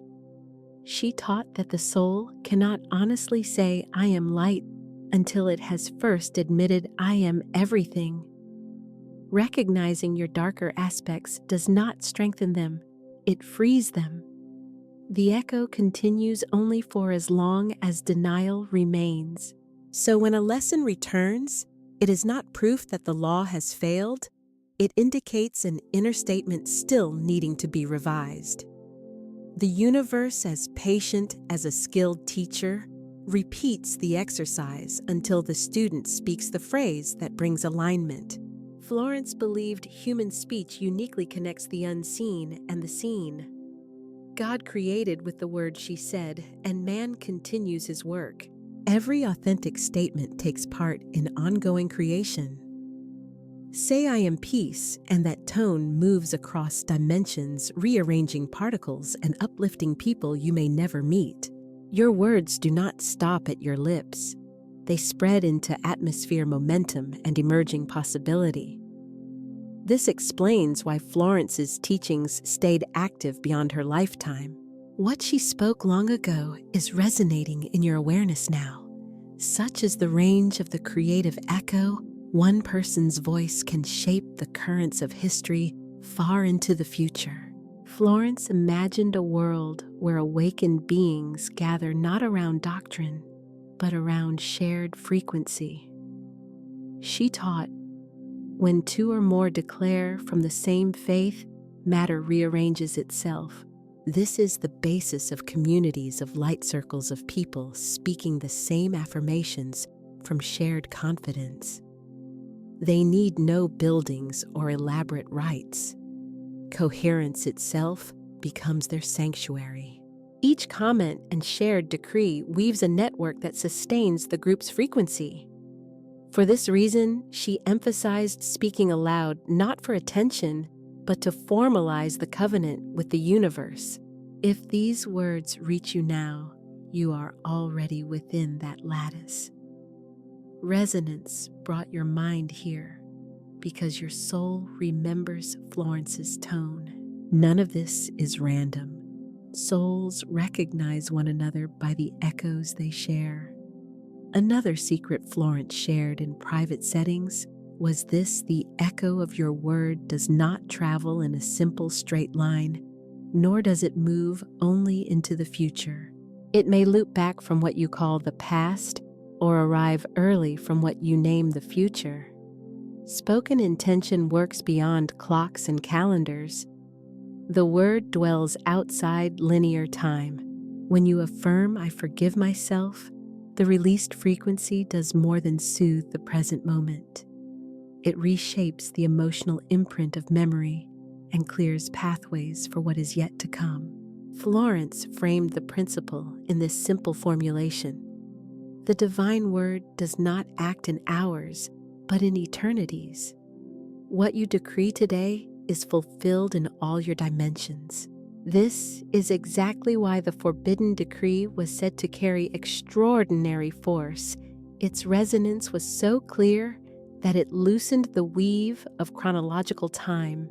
She taught that the soul cannot honestly say, I am light, until it has first admitted, I am everything. Recognizing your darker aspects does not strengthen them, it frees them. The echo continues only for as long as denial remains. So when a lesson returns, it is not proof that the law has failed. It indicates an inner statement still needing to be revised. The universe, as patient as a skilled teacher, repeats the exercise until the student speaks the phrase that brings alignment. Florence believed human speech uniquely connects the unseen and the seen. God created with the word she said, and man continues his work. Every authentic statement takes part in ongoing creation. Say I am peace, and that tone moves across dimensions, rearranging particles and uplifting people you may never meet. Your words do not stop at your lips. They spread into atmosphere momentum and emerging possibility. This explains why Florence's teachings stayed active beyond her lifetime. What she spoke long ago is resonating in your awareness now. Such is the range of the creative echo. One person's voice can shape the currents of history far into the future. Florence imagined a world where awakened beings gather not around doctrine, but around shared frequency. She taught, when two or more declare from the same faith, matter rearranges itself. This is the basis of communities of light circles of people speaking the same affirmations from shared confidence. They need no buildings or elaborate rites. Coherence itself becomes their sanctuary. Each comment and shared decree weaves a network that sustains the group's frequency. For this reason, she emphasized speaking aloud not for attention, but to formalize the covenant with the universe. If these words reach you now, you are already within that lattice. Resonance brought your mind here because your soul remembers Florence's tone. None of this is random. Souls recognize one another by the echoes they share. Another secret Florence shared in private settings was this: the echo of your word does not travel in a simple straight line, nor does it move only into the future. It may loop back from what you call the past or arrive early from what you name the future. Spoken intention works beyond clocks and calendars. The word dwells outside linear time. When you affirm, I forgive myself, the released frequency does more than soothe the present moment. It reshapes the emotional imprint of memory and clears pathways for what is yet to come. Florence framed the principle in this simple formulation. The divine word does not act in hours, but in eternities. What you decree today is fulfilled in all your dimensions. This is exactly why the forbidden decree was said to carry extraordinary force. Its resonance was so clear that it loosened the weave of chronological time.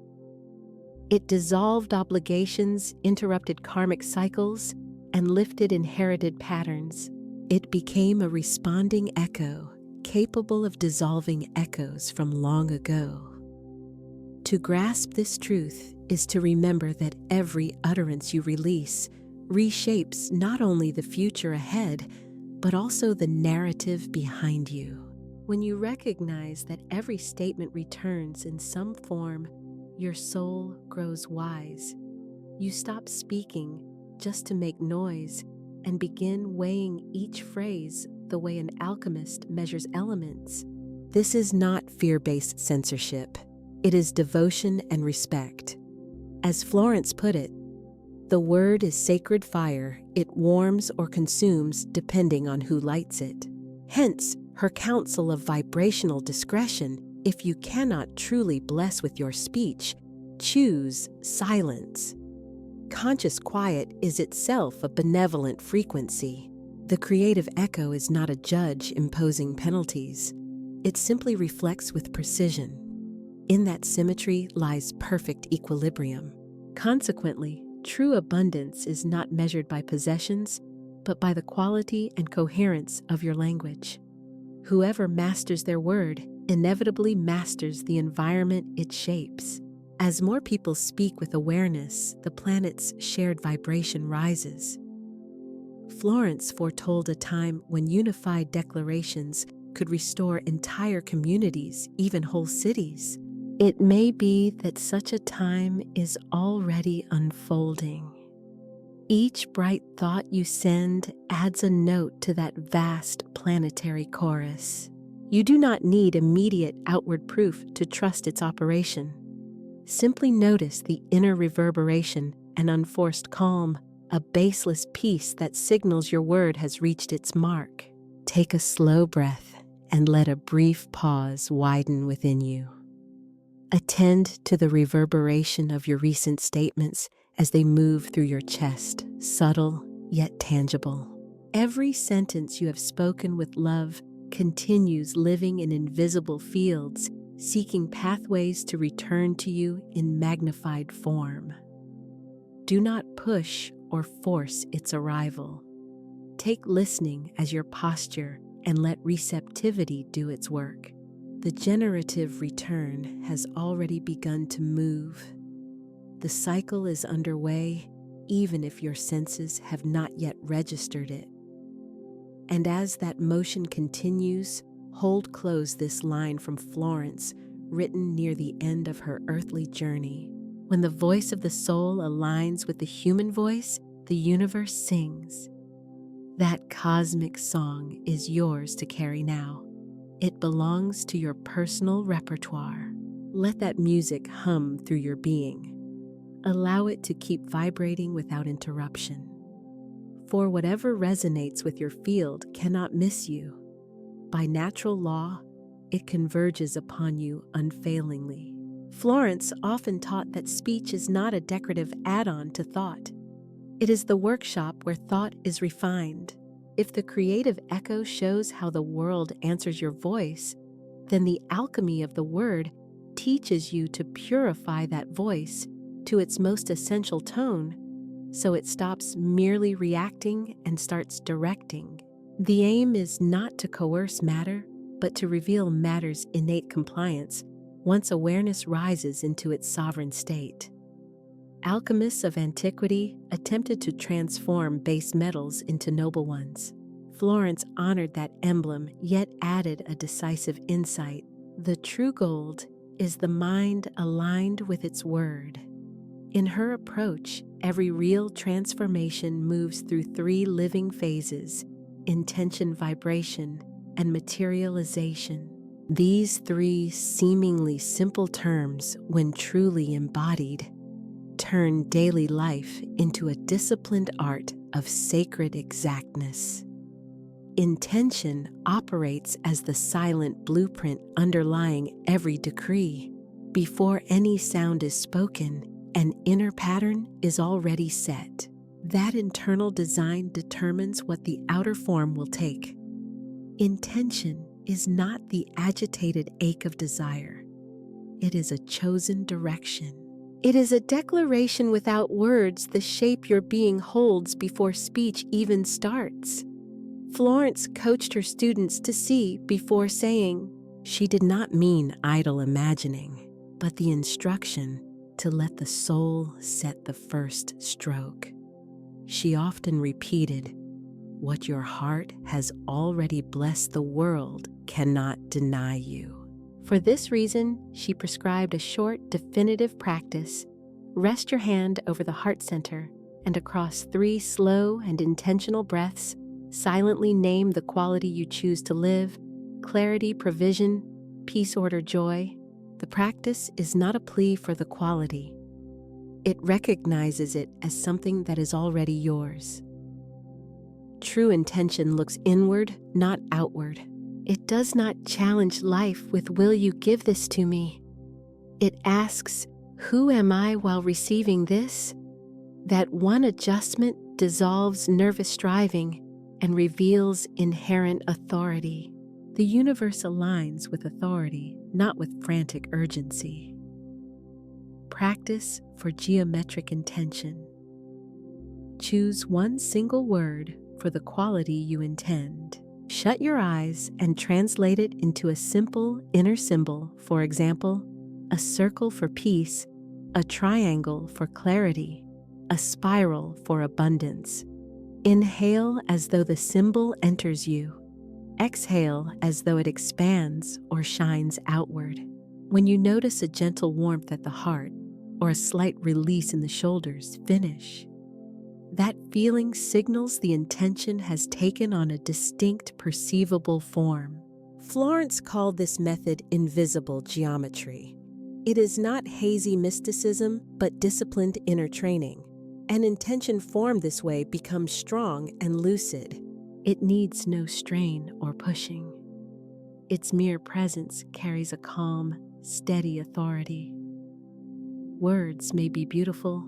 It dissolved obligations, interrupted karmic cycles, and lifted inherited patterns. It became a responding echo, capable of dissolving echoes from long ago. To grasp this truth is to remember that every utterance you release reshapes not only the future ahead, but also the narrative behind you. When you recognize that every statement returns in some form, your soul grows wise. You stop speaking just to make noise and begin weighing each phrase the way an alchemist measures elements. This is not fear-based censorship. It is devotion and respect. As Florence put it, the word is sacred fire. It warms or consumes depending on who lights it. Hence, her counsel of vibrational discretion: if you cannot truly bless with your speech, choose silence. Conscious quiet is itself a benevolent frequency. The creative echo is not a judge imposing penalties. It simply reflects with precision. In that symmetry lies perfect equilibrium. Consequently, true abundance is not measured by possessions, but by the quality and coherence of your language. Whoever masters their word inevitably masters the environment it shapes. As more people speak with awareness, the planet's shared vibration rises. Florence foretold a time when unified declarations could restore entire communities, even whole cities. It may be that such a time is already unfolding. Each bright thought you send adds a note to that vast planetary chorus. You do not need immediate outward proof to trust its operation. Simply notice the inner reverberation and unforced calm, a baseless peace that signals your word has reached its mark. Take a slow breath and let a brief pause widen within you. Attend to the reverberation of your recent statements as they move through your chest, subtle yet tangible. Every sentence you have spoken with love continues living in invisible fields, seeking pathways to return to you in magnified form. Do not push or force its arrival. Take listening as your posture and let receptivity do its work. The generative return has already begun to move. The cycle is underway, even if your senses have not yet registered it. And as that motion continues, hold close this line from Florence, written near the end of her earthly journey. When the voice of the soul aligns with the human voice, the universe sings. That cosmic song is yours to carry now. It belongs to your personal repertoire. Let that music hum through your being. Allow it to keep vibrating without interruption. For whatever resonates with your field cannot miss you. By natural law, it converges upon you unfailingly. Florence often taught that speech is not a decorative add-on to thought. It is the workshop where thought is refined. If the creative echo shows how the world answers your voice, then the alchemy of the word teaches you to purify that voice to its most essential tone, so it stops merely reacting and starts directing. The aim is not to coerce matter, but to reveal matter's innate compliance once awareness rises into its sovereign state. Alchemists of antiquity attempted to transform base metals into noble ones. Florence honored that emblem, yet added a decisive insight. The true gold is the mind aligned with its word. In her approach, every real transformation moves through three living phases: intention, vibration, and materialization. These three seemingly simple terms, when truly embodied, turn daily life into a disciplined art of sacred exactness. Intention operates as the silent blueprint underlying every decree. Before any sound is spoken, an inner pattern is already set. That internal design determines what the outer form will take. Intention is not the agitated ache of desire. It is a chosen direction. It is a declaration without words, the shape your being holds before speech even starts. Florence coached her students to see before saying. She did not mean idle imagining, but the instruction to let the soul set the first stroke. She often repeated, "What your heart has already blessed the world cannot deny you." For this reason, she prescribed a short, definitive practice. Rest your hand over the heart center, and across 3 slow and intentional breaths, silently name the quality you choose to live: clarity, provision, peace, order, joy. The practice is not a plea for the quality. It recognizes it as something that is already yours. True intention looks inward, not outward. It does not challenge life with "Will you give this to me?" It asks, "Who am I while receiving this?" That one adjustment dissolves nervous striving and reveals inherent authority. The universe aligns with authority, not with frantic urgency. Practice for geometric intention. Choose one single word for the quality you intend. Shut your eyes and translate it into a simple inner symbol. For example, a circle for peace, a triangle for clarity, a spiral for abundance. Inhale as though the symbol enters you. Exhale as though it expands or shines outward. When you notice a gentle warmth at the heart or a slight release in the shoulders, finish. That feeling signals the intention has taken on a distinct, perceivable form. Florence called this method invisible geometry. It is not hazy mysticism, but disciplined inner training. An intention formed this way becomes strong and lucid. It needs no strain or pushing. Its mere presence carries a calm, steady authority. Words may be beautiful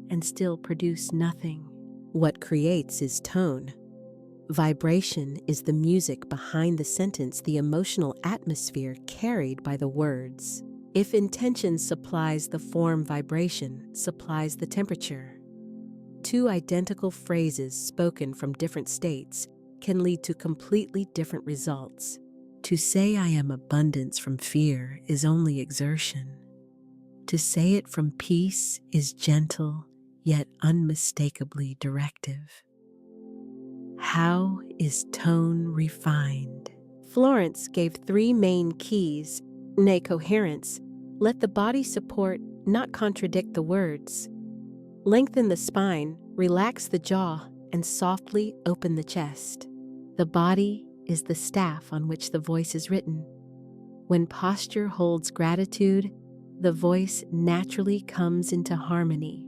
and still produce nothing. What creates is tone. Vibration is the music behind the sentence, the emotional atmosphere carried by the words. If intention supplies the form, vibration supplies the temperature. Two identical phrases spoken from different states can lead to completely different results. To say I am abundance from fear is only exertion. To say it from peace is gentle, yet unmistakably directive. How is tone refined? Florence gave 3 main keys, nay, coherence. Let the body support, not contradict the words. Lengthen the spine, relax the jaw, and softly open the chest. The body is the staff on which the voice is written. When posture holds gratitude, the voice naturally comes into harmony.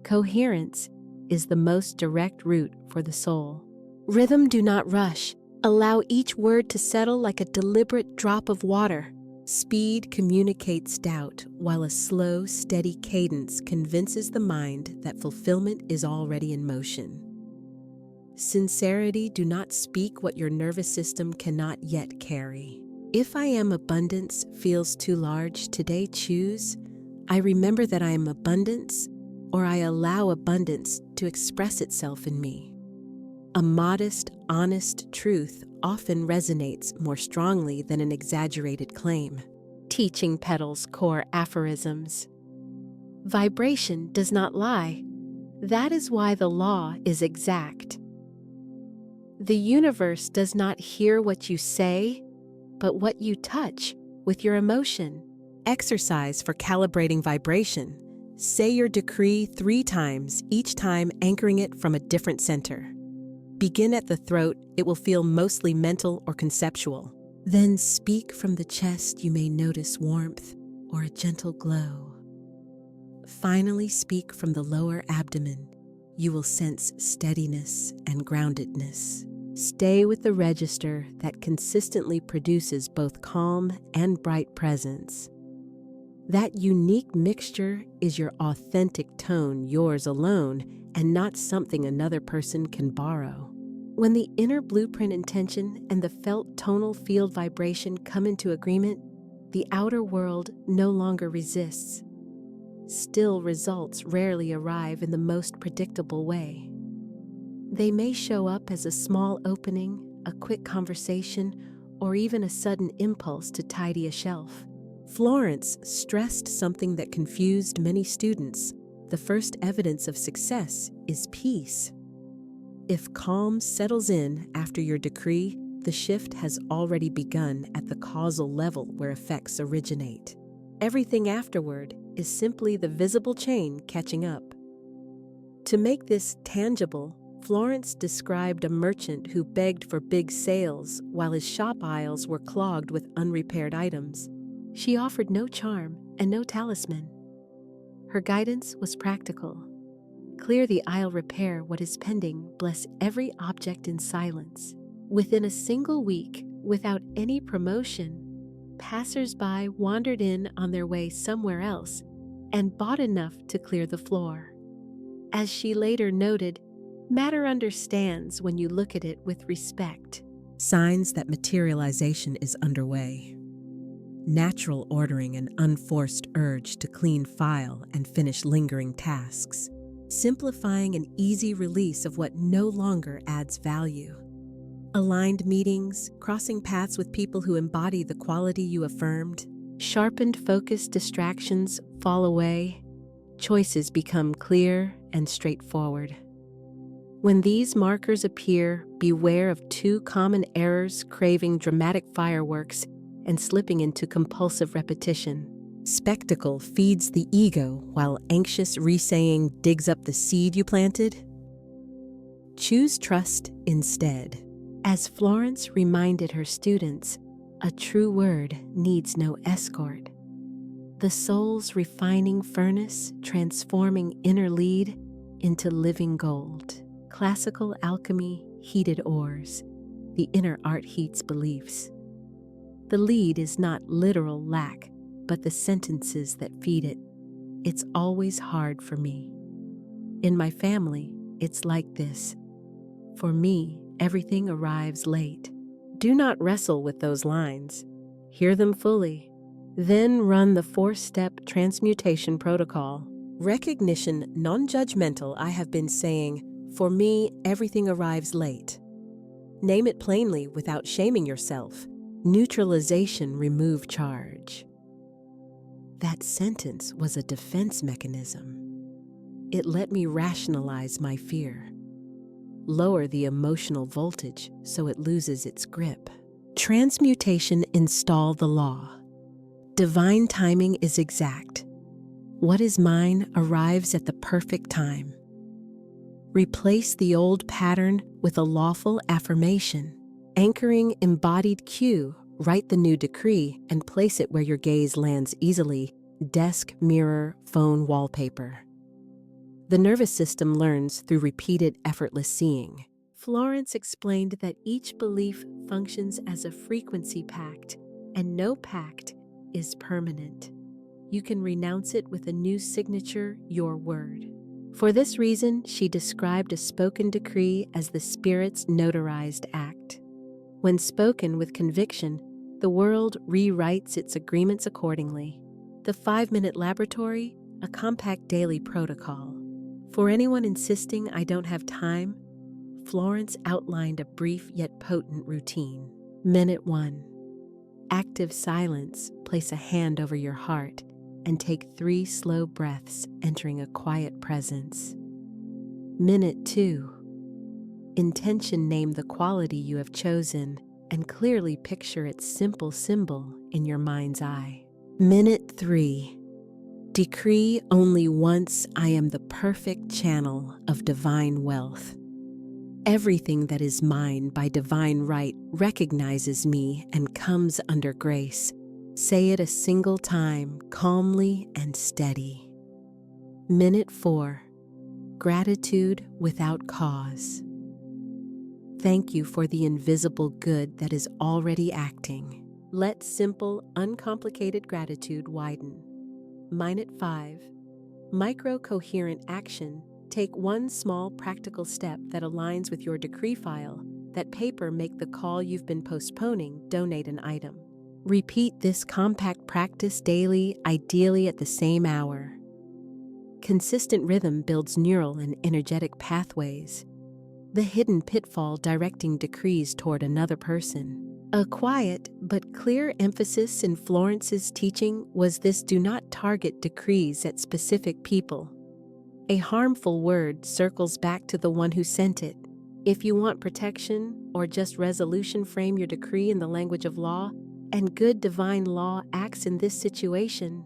Coherence is the most direct route for the soul. Rhythm, do not rush. Allow each word to settle like a deliberate drop of water. Speed communicates doubt, while a slow, steady cadence convinces the mind that fulfillment is already in motion. Sincerity, do not speak what your nervous system cannot yet carry. If I am abundance feels too large, today choose, I remember that I am abundance, or I allow abundance to express itself in me. A modest, honest truth often resonates more strongly than an exaggerated claim. Teaching Petals core aphorisms. Vibration does not lie. That is why the law is exact. The universe does not hear what you say, but what you touch with your emotion. Exercise for calibrating vibration. Say your decree 3 times, each time anchoring it from a different center. Begin at the throat, it will feel mostly mental or conceptual. Then speak from the chest, you may notice warmth or a gentle glow. Finally, speak from the lower abdomen. You will sense steadiness and groundedness. Stay with the register that consistently produces both calm and bright presence. That unique mixture is your authentic tone, yours alone, and not something another person can borrow. When the inner blueprint intention and the felt tonal field vibration come into agreement, the outer world no longer resists. Still, results rarely arrive in the most predictable way. They may show up as a small opening, a quick conversation, or even a sudden impulse to tidy a shelf. Florence stressed something that confused many students. The first evidence of success is peace. If calm settles in after your decree, the shift has already begun at the causal level where effects originate. Everything afterward is simply the visible chain catching up. To make this tangible, Florence described a merchant who begged for big sales while his shop aisles were clogged with unrepaired items. She offered no charm and no talisman. Her guidance was practical. Clear the aisle, repair what is pending, bless every object in silence. Within a single week, without any promotion, passers-by wandered in on their way somewhere else and bought enough to clear the floor. As she later noted, matter understands when you look at it with respect. Signs that materialization is underway. Natural ordering and unforced urge to clean file and finish lingering tasks. Simplifying an easy release of what no longer adds value. Aligned meetings, crossing paths with people who embody the quality you affirmed. Sharpened focus, distractions fall away. Choices become clear and straightforward. When these markers appear, beware of two common errors: craving dramatic fireworks and slipping into compulsive repetition. Spectacle feeds the ego, while anxious resaying digs up the seed you planted. Choose trust instead. As Florence reminded her students, a true word needs no escort. The soul's refining furnace, transforming inner lead into living gold. Classical alchemy, heated ores. The inner art heats beliefs. The lead is not literal lack, but the sentences that feed it. It's always hard for me. In my family, it's like this. For me, everything arrives late. Do not wrestle with those lines. Hear them fully. Then run the 4-step transmutation protocol. Recognition, non-judgmental. I have been saying, for me, everything arrives late. Name it plainly without shaming yourself. Neutralization, remove charge. That sentence was a defense mechanism. It let me rationalize my fear. Lower the emotional voltage so it loses its grip. Transmutation, install the law. Divine timing is exact. What is mine arrives at the perfect time. Replace the old pattern with a lawful affirmation. Anchoring embodied cue, write the new decree and place it where your gaze lands easily: desk, mirror, phone, wallpaper. The nervous system learns through repeated effortless seeing. Florence explained that each belief functions as a frequency pact, and no pact is permanent. You can renounce it with a new signature, your word. For this reason, she described a spoken decree as the spirit's notarized act. When spoken with conviction, the world rewrites its agreements accordingly. The 5-minute laboratory, a compact daily protocol. For anyone insisting I don't have time, Florence outlined a brief yet potent routine. Minute 1. Active silence. Place a hand over your heart and take 3 slow breaths, entering a quiet presence. Minute 2. Intention. Name the quality you have chosen and clearly picture its simple symbol in your mind's eye. Minute 3. Decree only once: I am the perfect channel of divine wealth. Everything that is mine by divine right recognizes me and comes under grace. Say it a single time, calmly and steady. Minute 4. Gratitude without cause. Thank you for the invisible good that is already acting. Let simple, uncomplicated gratitude widen. Minute 5. Micro-coherent action. Take one small practical step that aligns with your decree file. That paper, make the call you've been postponing, donate an item. Repeat this compact practice daily, ideally at the same hour. Consistent rhythm builds neural and energetic pathways. The hidden pitfall: directing decrees toward another person. A quiet but clear emphasis in Florence's teaching was this: do not target decrees at specific people. A harmful word circles back to the one who sent it. If you want protection or just resolution, frame your decree in the language of law, and good divine law acts in this situation.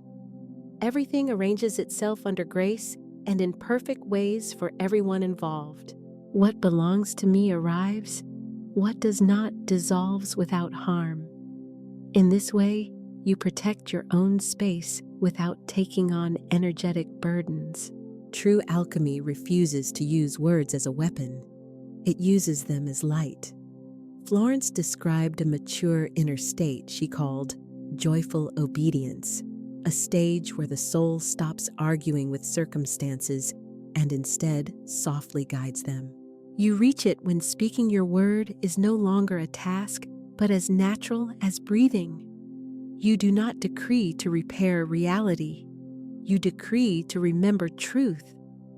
Everything arranges itself under grace and in perfect ways for everyone involved. What belongs to me arrives. What does not dissolves without harm. In this way, you protect your own space without taking on energetic burdens. True alchemy refuses to use words as a weapon. It uses them as light. Florence described a mature inner state she called joyful obedience, a stage where the soul stops arguing with circumstances and instead softly guides them. You reach it when speaking your word is no longer a task, but as natural as breathing. You do not decree to repair reality. You decree to remember truth.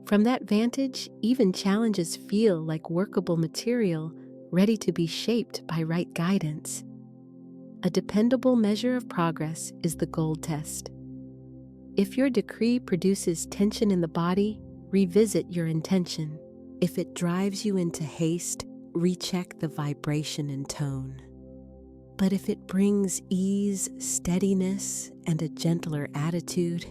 From that vantage, even challenges feel like workable material, ready to be shaped by right guidance. A dependable measure of progress is the gold test. If your decree produces tension in the body, revisit your intention. If it drives you into haste, recheck the vibration and tone. But if it brings ease, steadiness, and a gentler attitude,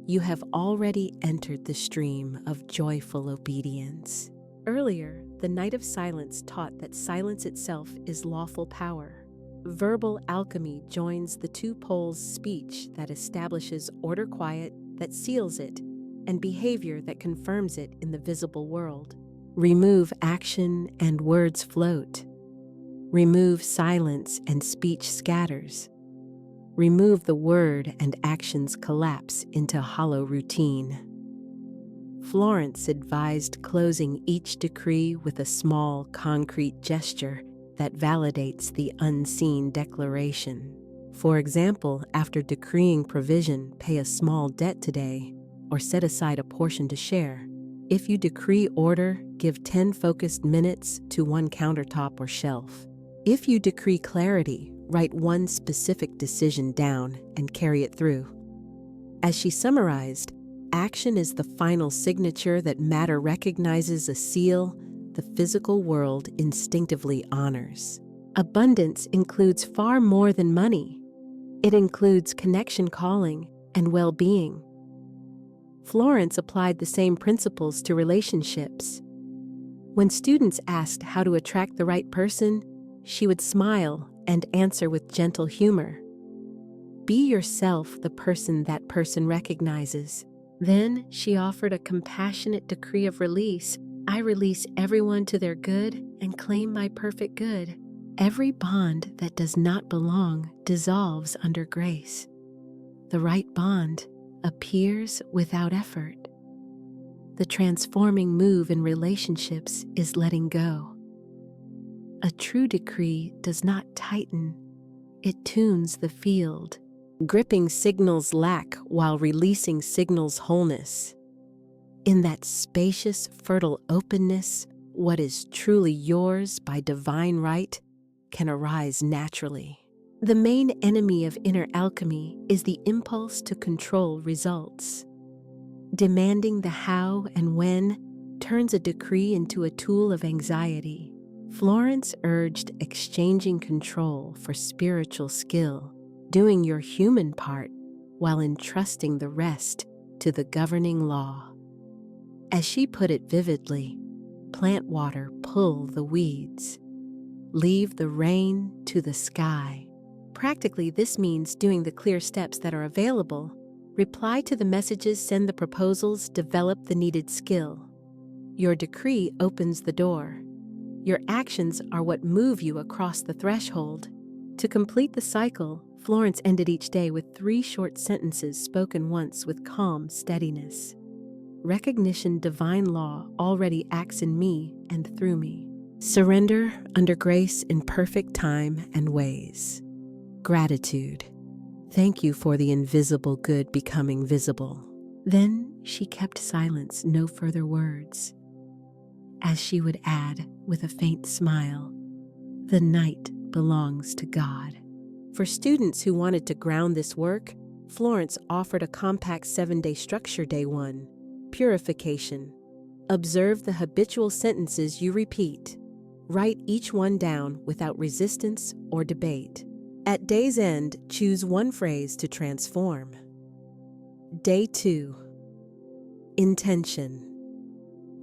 you have already entered the stream of joyful obedience. Earlier, the Night of Silence taught that silence itself is lawful power. Verbal alchemy joins the two poles: speech that establishes order, quiet that seals it, and behavior that confirms it in the visible world. Remove action and words float. Remove silence and speech scatters. Remove the word and actions collapse into hollow routine. Florence advised closing each decree with a small, concrete gesture that validates the unseen declaration. For example, after decreeing provision, pay a small debt today, or set aside a portion to share. If you decree order, give 10 focused minutes to one countertop or shelf. If you decree clarity, write one specific decision down and carry it through. As she summarized, action is the final signature that matter recognizes, a seal the physical world instinctively honors. Abundance includes far more than money. It includes connection, calling, and well-being. Florence applied the same principles to relationships. When students asked how to attract the right person, she would smile and answer with gentle humor. Be yourself the person that person recognizes. Then she offered a compassionate decree of release. I release everyone to their good and claim my perfect good. Every bond that does not belong dissolves under grace. The right bond appears without effort. The transforming move in relationships is letting go. A true decree does not tighten, it tunes the field. Gripping signals lack while releasing signals wholeness. In that spacious, fertile openness, what is truly yours by divine right can arise naturally. The main enemy of inner alchemy is the impulse to control results. Demanding the how and when turns a decree into a tool of anxiety. Florence urged exchanging control for spiritual skill, doing your human part while entrusting the rest to the governing law. As she put it vividly, plant water, pull the weeds. Leave the rain to the sky. Practically, this means doing the clear steps that are available. Reply to the messages, send the proposals, develop the needed skill. Your decree opens the door. Your actions are what move you across the threshold. To complete the cycle, Florence ended each day with 3 short sentences spoken once with calm steadiness. Recognition divine law already acts in me and through me. Surrender under grace in perfect time and ways. Gratitude. Thank you for the invisible good becoming visible. Then she kept silence, no further words. As she would add, with a faint smile, the night belongs to God. For students who wanted to ground this work, Florence offered a compact 7-day structure. Day 1, purification. Observe the habitual sentences you repeat. Write each one down without resistance or debate. At day's end, choose one phrase to transform. Day 2, intention.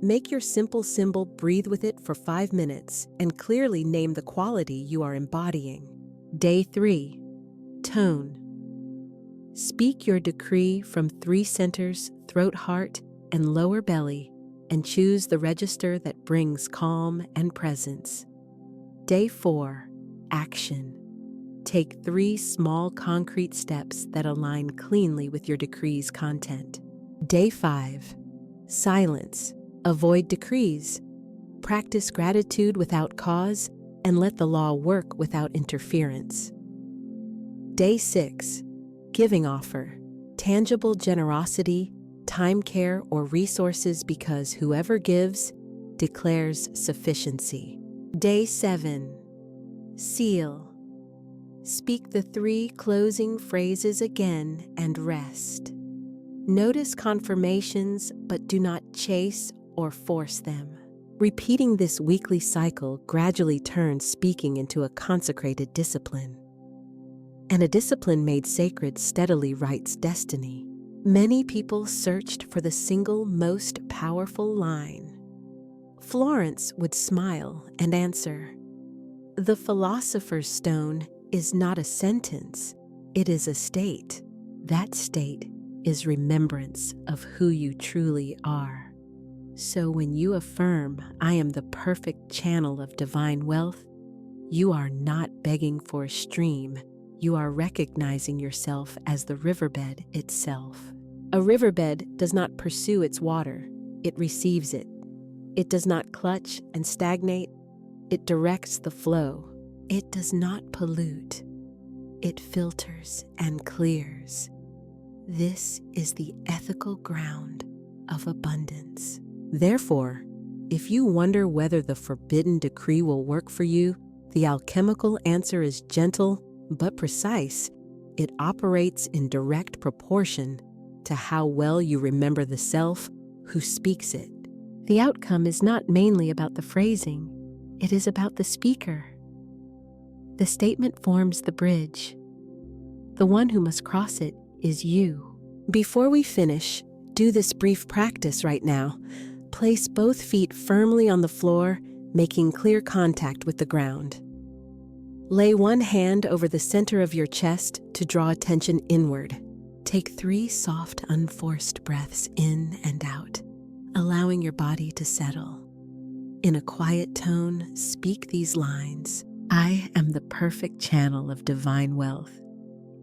Make your simple symbol, breathe with it for 5 minutes, and clearly name the quality you are embodying. Day 3, tone. Speak your decree from 3 centers, throat, heart, and lower belly, and choose the register that brings calm and presence. Day 4, action. Take 3 small concrete steps that align cleanly with your decree's content. Day 5, silence. Avoid decrees. Practice gratitude without cause, and let the law work without interference. Day 6, giving offer. Tangible generosity, time, care, or resources, because whoever gives declares sufficiency. Day 7, seal. Speak the 3 closing phrases again and rest. Notice confirmations, but do not chase or force them. Repeating this weekly cycle gradually turns speaking into a consecrated discipline. And a discipline made sacred steadily writes destiny. Many people searched for the single most powerful line. Florence would smile and answer, "The philosopher's stone is not a sentence, it is a state. That state is remembrance of who you truly are." So when you affirm, "I am the perfect channel of divine wealth," you are not begging for a stream. You are recognizing yourself as the riverbed itself. A riverbed does not pursue its water, it receives it. It does not clutch and stagnate, it directs the flow. It does not pollute, it filters and clears. This is the ethical ground of abundance. Therefore, if you wonder whether the forbidden decree will work for you, the alchemical answer is gentle but precise. It operates in direct proportion to how well you remember the self who speaks it. The outcome is not mainly about the phrasing, it is about the speaker. The statement forms the bridge. The one who must cross it is you. Before we finish, do this brief practice right now. Place both feet firmly on the floor, making clear contact with the ground. Lay one hand over the center of your chest to draw attention inward. Take 3 soft, unforced breaths in and out, allowing your body to settle. In a quiet tone, speak these lines. "I am the perfect channel of divine wealth.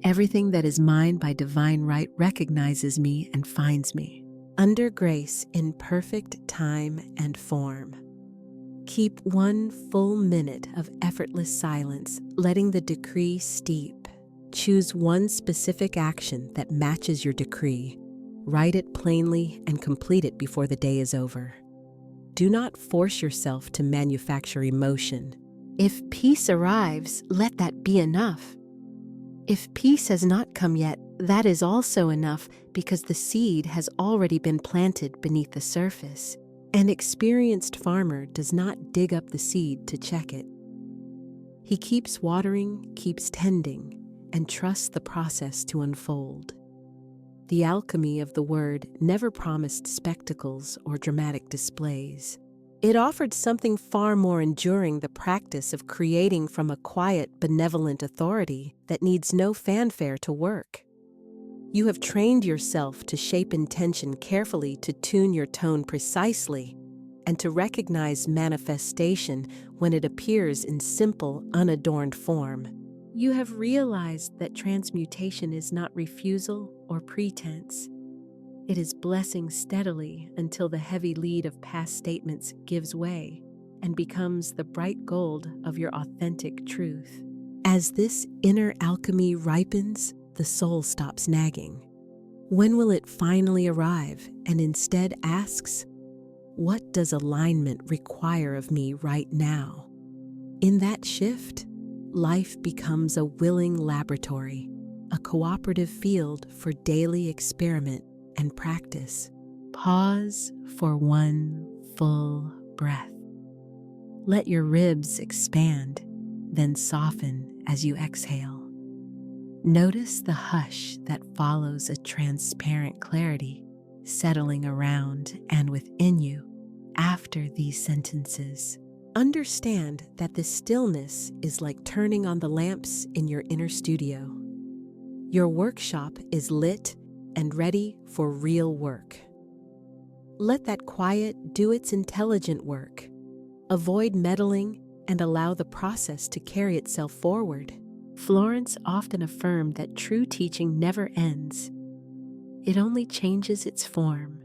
Everything that is mine by divine right recognizes me and finds me. Under grace in perfect time and form." Keep 1 full minute of effortless silence, letting the decree steep. Choose one specific action that matches your decree. Write it plainly and complete it before the day is over. Do not force yourself to manufacture emotion. If peace arrives, let that be enough. If peace has not come yet, that is also enough because the seed has already been planted beneath the surface. An experienced farmer does not dig up the seed to check it. He keeps watering, keeps tending, and trusts the process to unfold. The alchemy of the word never promised spectacles or dramatic displays. It offered something far more enduring, the practice of creating from a quiet, benevolent authority that needs no fanfare to work. You have trained yourself to shape intention carefully, to tune your tone precisely, and to recognize manifestation when it appears in simple, unadorned form. You have realized that transmutation is not refusal or pretense. It is blessing steadily until the heavy lead of past statements gives way and becomes the bright gold of your authentic truth. As this inner alchemy ripens, the soul stops nagging. When will it finally arrive, and instead asks, "What does alignment require of me right now?" In that shift, life becomes a willing laboratory, a cooperative field for daily experiment and practice. Pause for 1 full breath. Let your ribs expand, then soften as you exhale. Notice the hush that follows a transparent clarity settling around and within you after these sentences. Understand that the stillness is like turning on the lamps in your inner studio. Your workshop is lit and ready for real work. Let that quiet do its intelligent work. Avoid meddling and allow the process to carry itself forward. Florence often affirmed that true teaching never ends. It only changes its form.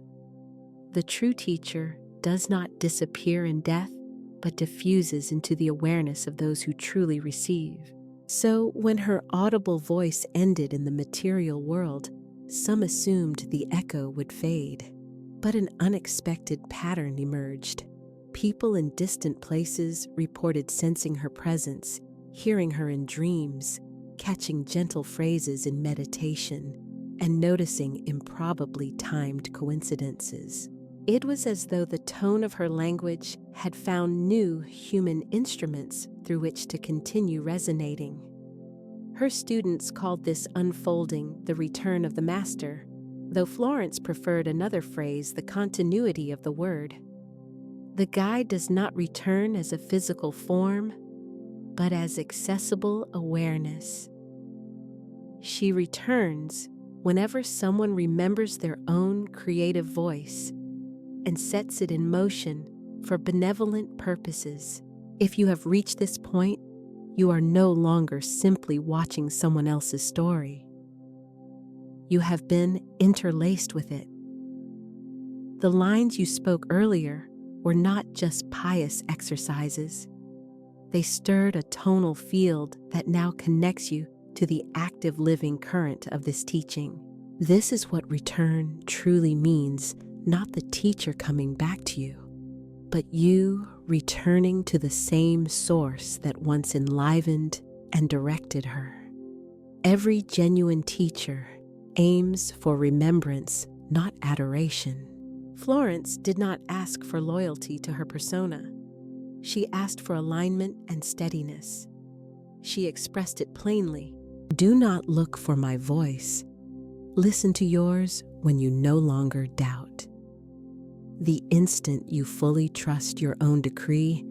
The true teacher does not disappear in death, but diffuses into the awareness of those who truly receive. So, when her audible voice ended in the material world, some assumed the echo would fade. But an unexpected pattern emerged. People in distant places reported sensing her presence, hearing her in dreams, catching gentle phrases in meditation, and noticing improbably timed coincidences. It was as though the tone of her language had found new human instruments through which to continue resonating. Her students called this unfolding the return of the master, though Florence preferred another phrase, the continuity of the word. The guide does not return as a physical form, but as accessible awareness. She returns whenever someone remembers their own creative voice and sets it in motion for benevolent purposes. If you have reached this point, you are no longer simply watching someone else's story. You have been interlaced with it. The lines you spoke earlier were not just pious exercises. They stirred a tonal field that now connects you to the active living current of this teaching. This is what return truly means, not the teacher coming back to you, but you returning to the same source that once enlivened and directed her. Every genuine teacher aims for remembrance, not adoration. Florence did not ask for loyalty to her persona. She asked for alignment and steadiness. She expressed it plainly. Do not look for my voice. Listen to yours when you no longer doubt. The instant you fully trust your own decree,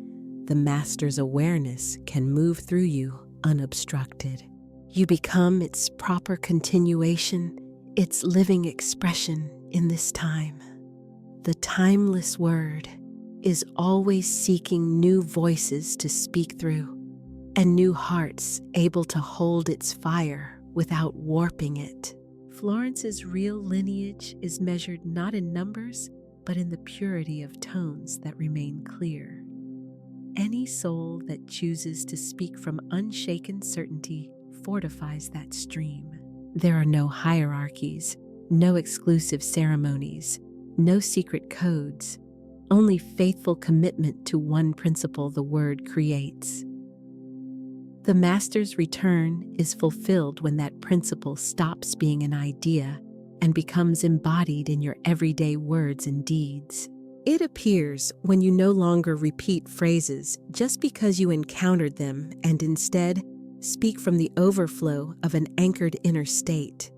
the master's awareness can move through you unobstructed. You become its proper continuation, its living expression in this time. The timeless word is always seeking new voices to speak through, and new hearts able to hold its fire without warping it. Florence's real lineage is measured not in numbers, but in the purity of tones that remain clear. Any soul that chooses to speak from unshaken certainty fortifies that stream. There are no hierarchies, no exclusive ceremonies, no secret codes, only faithful commitment to one principle the word creates. The master's return is fulfilled when that principle stops being an idea and becomes embodied in your everyday words and deeds. It appears when you no longer repeat phrases just because you encountered them and instead speak from the overflow of an anchored inner state.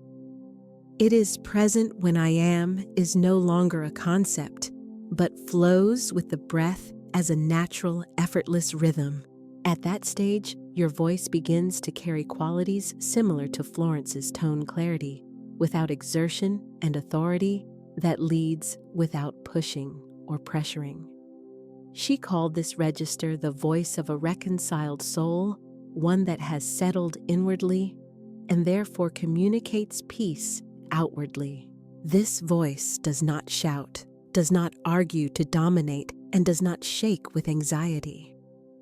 It is present when I am is no longer a concept, but flows with the breath as a natural, effortless rhythm. At that stage, your voice begins to carry qualities similar to Florence's tone clarity, without exertion and authority that leads without pushing or pressuring. She called this register the voice of a reconciled soul, one that has settled inwardly and therefore communicates peace outwardly. This voice does not shout, does not argue to dominate, and does not shake with anxiety.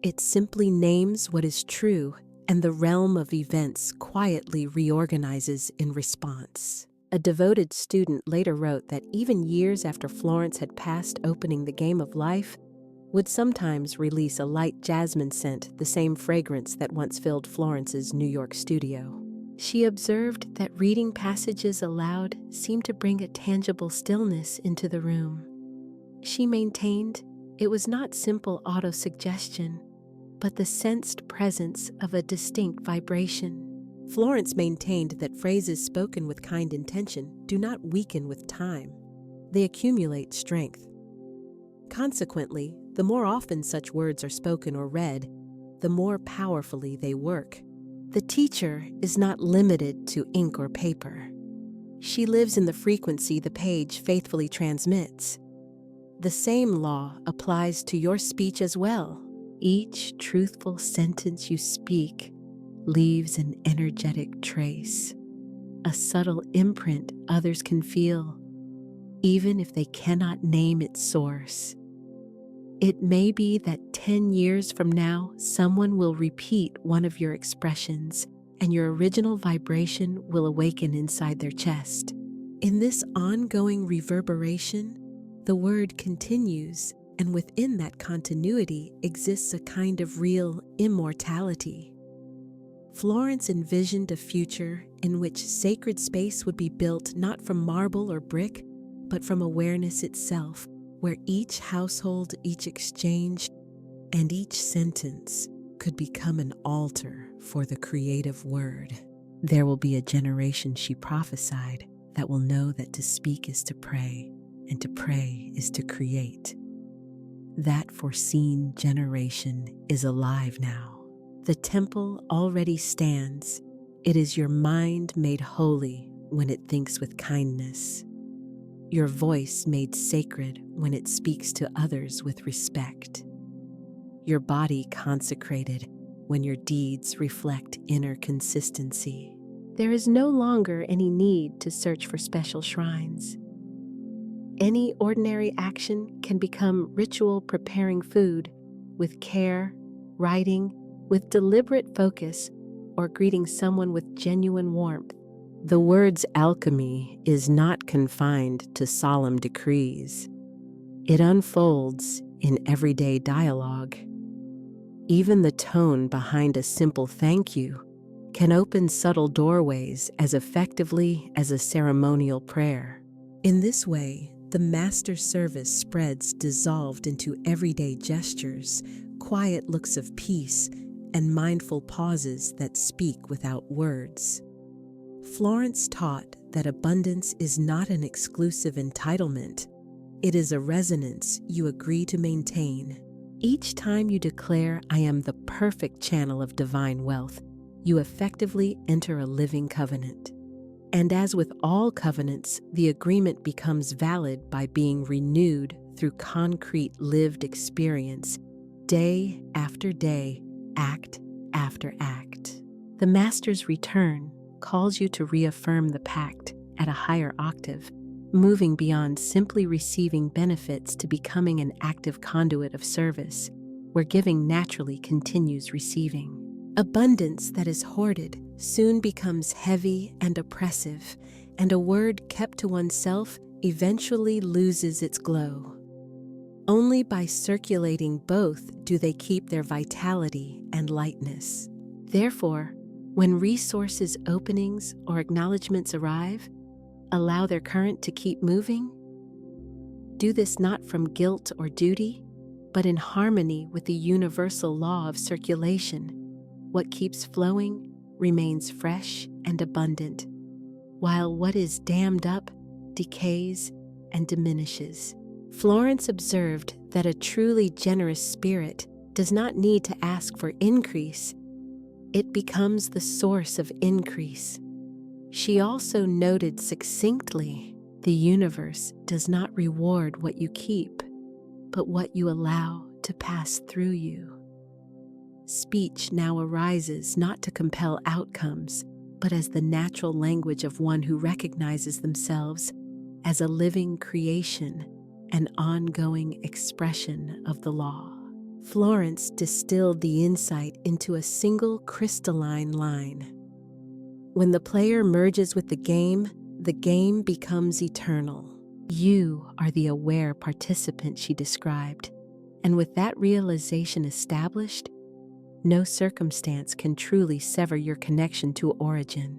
It simply names what is true, and the realm of events quietly reorganizes in response. A devoted student later wrote that even years after Florence had passed opening the game of life, would sometimes release a light jasmine scent, the same fragrance that once filled Florence's New York studio. She observed that reading passages aloud seemed to bring a tangible stillness into the room. She maintained it was not simple autosuggestion, but the sensed presence of a distinct vibration. Florence maintained that phrases spoken with kind intention do not weaken with time. They accumulate strength. Consequently, the more often such words are spoken or read, the more powerfully they work. The teacher is not limited to ink or paper. She lives in the frequency the page faithfully transmits. The same law applies to your speech as well. Each truthful sentence you speak leaves an energetic trace, a subtle imprint others can feel, even if they cannot name its source. It may be that 10 years from now, someone will repeat one of your expressions, and your original vibration will awaken inside their chest. In this ongoing reverberation, the word continues, and within that continuity exists a kind of real immortality. Florence envisioned a future in which sacred space would be built not from marble or brick, but from awareness itself, where each household, each exchange, and each sentence could become an altar for the creative word. There will be a generation, she prophesied, that will know that to speak is to pray, and to pray is to create. That foreseen generation is alive now. The temple already stands. It is your mind made holy when it thinks with kindness, your voice made sacred when it speaks to others with respect, your body consecrated when your deeds reflect inner consistency. There is no longer any need to search for special shrines. Any ordinary action can become ritual, preparing food with care, writing with deliberate focus, or greeting someone with genuine warmth. The word's alchemy is not confined to solemn decrees. It unfolds in everyday dialogue. Even the tone behind a simple thank you can open subtle doorways as effectively as a ceremonial prayer. In this way, the master's service spreads, dissolved into everyday gestures, quiet looks of peace, and mindful pauses that speak without words. Florence taught that abundance is not an exclusive entitlement. It is a resonance you agree to maintain. Each time you declare, "I am the perfect channel of divine wealth," you effectively enter a living covenant. And as with all covenants, the agreement becomes valid by being renewed through concrete lived experience, day after day, act after act. The Master's return calls you to reaffirm the pact at a higher octave, moving beyond simply receiving benefits to becoming an active conduit of service, where giving naturally continues receiving. Abundance that is hoarded soon becomes heavy and oppressive, and a word kept to oneself eventually loses its glow. Only by circulating both do they keep their vitality and lightness. Therefore, when resources, openings, or acknowledgments arrive, allow their current to keep moving. Do this not from guilt or duty, but in harmony with the universal law of circulation. What keeps flowing remains fresh and abundant, while what is dammed up decays and diminishes. Florence observed that a truly generous spirit does not need to ask for increase. It becomes the source of increase. She also noted succinctly, the universe does not reward what you keep, but what you allow to pass through you. Speech now arises not to compel outcomes, but as the natural language of one who recognizes themselves as a living creation, an ongoing expression of the law. Florence distilled the insight into a single crystalline line. When the player merges with the game becomes eternal. You are the aware participant, she described, and with that realization established, no circumstance can truly sever your connection to origin.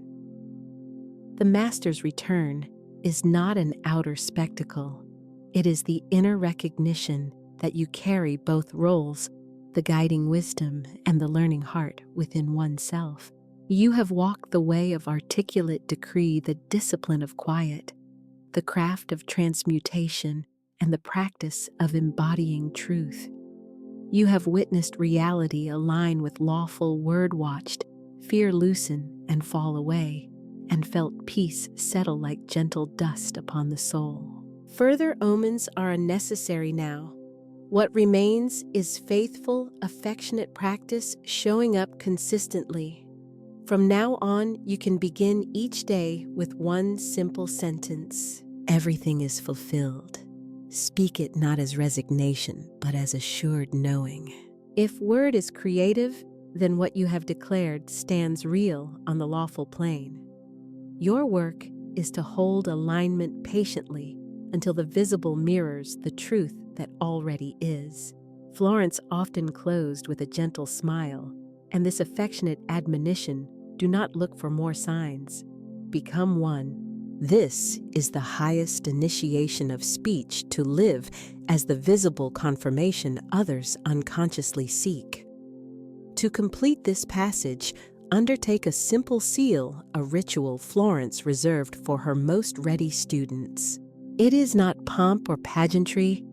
The Master's return is not an outer spectacle. It is the inner recognition that you carry both roles, the guiding wisdom and the learning heart within oneself. You have walked the way of articulate decree, the discipline of quiet, the craft of transmutation, and the practice of embodying truth. You have witnessed reality align with lawful word, watched fear loosen and fall away, and felt peace settle like gentle dust upon the soul. Further omens are unnecessary now. What remains is faithful, affectionate practice showing up consistently. From now on, you can begin each day with one simple sentence. Everything is fulfilled. Speak it not as resignation, but as assured knowing. If word is creative, then what you have declared stands real on the lawful plane. Your work is to hold alignment patiently until the visible mirrors the truth that already is. Florence often closed with a gentle smile, and this affectionate admonition: do not look for more signs. Become one. This is the highest initiation of speech to live as the visible confirmation others unconsciously seek. To complete this passage, undertake a simple seal, a ritual Florence reserved for her most ready students. It is not pomp or pageantry,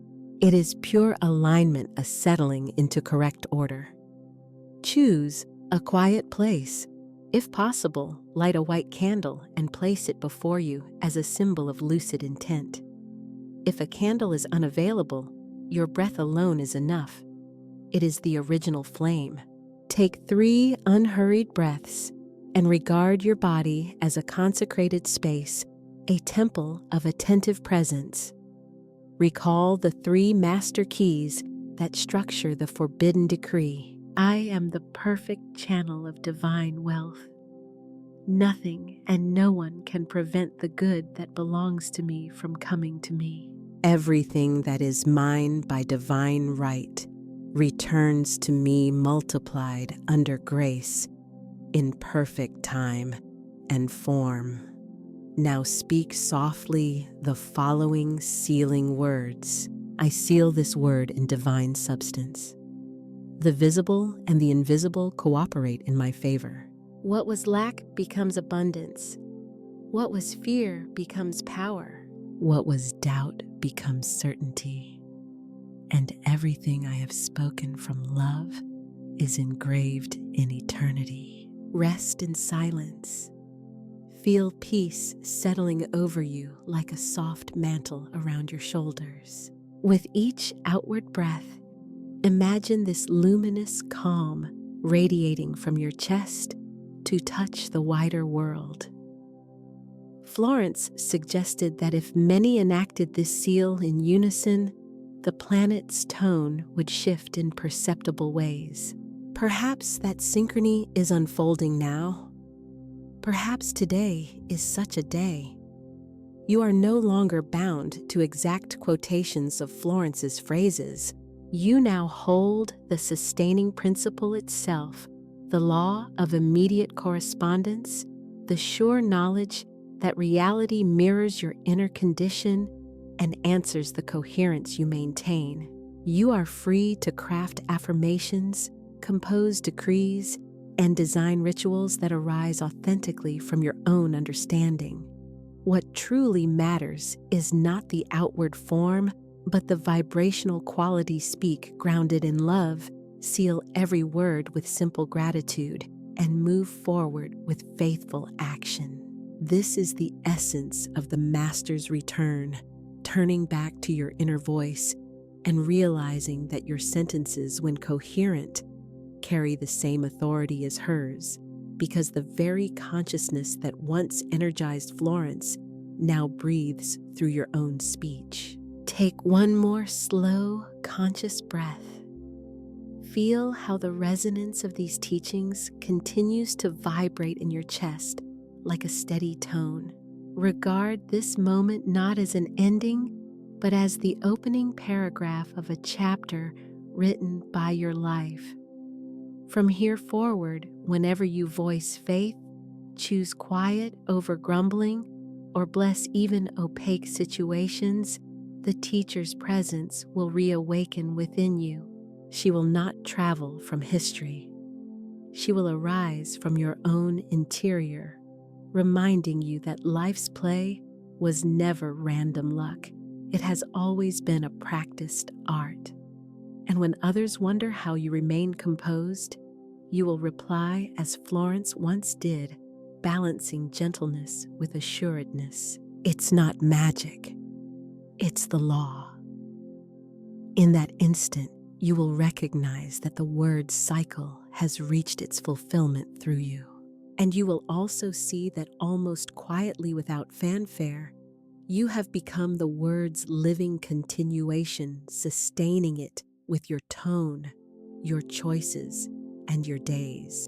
it is pure alignment, a settling into correct order. Choose a quiet place. If possible, light a white candle and place it before you as a symbol of lucid intent. If a candle is unavailable, your breath alone is enough. It is the original flame. Take 3 unhurried breaths and regard your body as a consecrated space, a temple of attentive presence. Recall the 3 master keys that structure the forbidden decree. I am the perfect channel of divine wealth. Nothing and no one can prevent the good that belongs to me from coming to me. Everything that is mine by divine right returns to me multiplied under grace in perfect time and form. Now speak softly the following sealing words. I seal this word in divine substance. The visible and the invisible cooperate in my favor. What was lack becomes abundance. What was fear becomes power. What was doubt becomes certainty. And everything I have spoken from love is engraved in eternity. Rest in silence. Feel peace settling over you like a soft mantle around your shoulders. With each outward breath, imagine this luminous calm radiating from your chest to touch the wider world. Florence suggested that if many enacted this seal in unison, the planet's tone would shift in perceptible ways. Perhaps that synchrony is unfolding now. Perhaps today is such a day. You are no longer bound to exact quotations of Florence's phrases. You now hold the sustaining principle itself, the law of immediate correspondence, the sure knowledge that reality mirrors your inner condition and answers the coherence you maintain. You are free to craft affirmations, compose decrees, and design rituals that arise authentically from your own understanding. What truly matters is not the outward form, but the vibrational quality. Speak grounded in love, seal every word with simple gratitude, and move forward with faithful action. This is the essence of the Master's return, turning back to your inner voice and realizing that your sentences, when coherent, carry the same authority as hers, because the very consciousness that once energized Florence now breathes through your own speech. Take one more slow, conscious breath. Feel how the resonance of these teachings continues to vibrate in your chest like a steady tone. Regard this moment not as an ending, but as the opening paragraph of a chapter written by your life. From here forward, whenever you voice faith, choose quiet over grumbling, or bless even opaque situations, the teacher's presence will reawaken within you. She will not travel from history. She will arise from your own interior, reminding you that life's play was never random luck. It has always been a practiced art. And when others wonder how you remain composed, you will reply as Florence once did, balancing gentleness with assuredness. It's not magic. It's the law. In that instant, you will recognize that the word's cycle has reached its fulfillment through you. And you will also see that almost quietly, without fanfare, you have become the word's living continuation, sustaining it with your tone, your choices, and your days.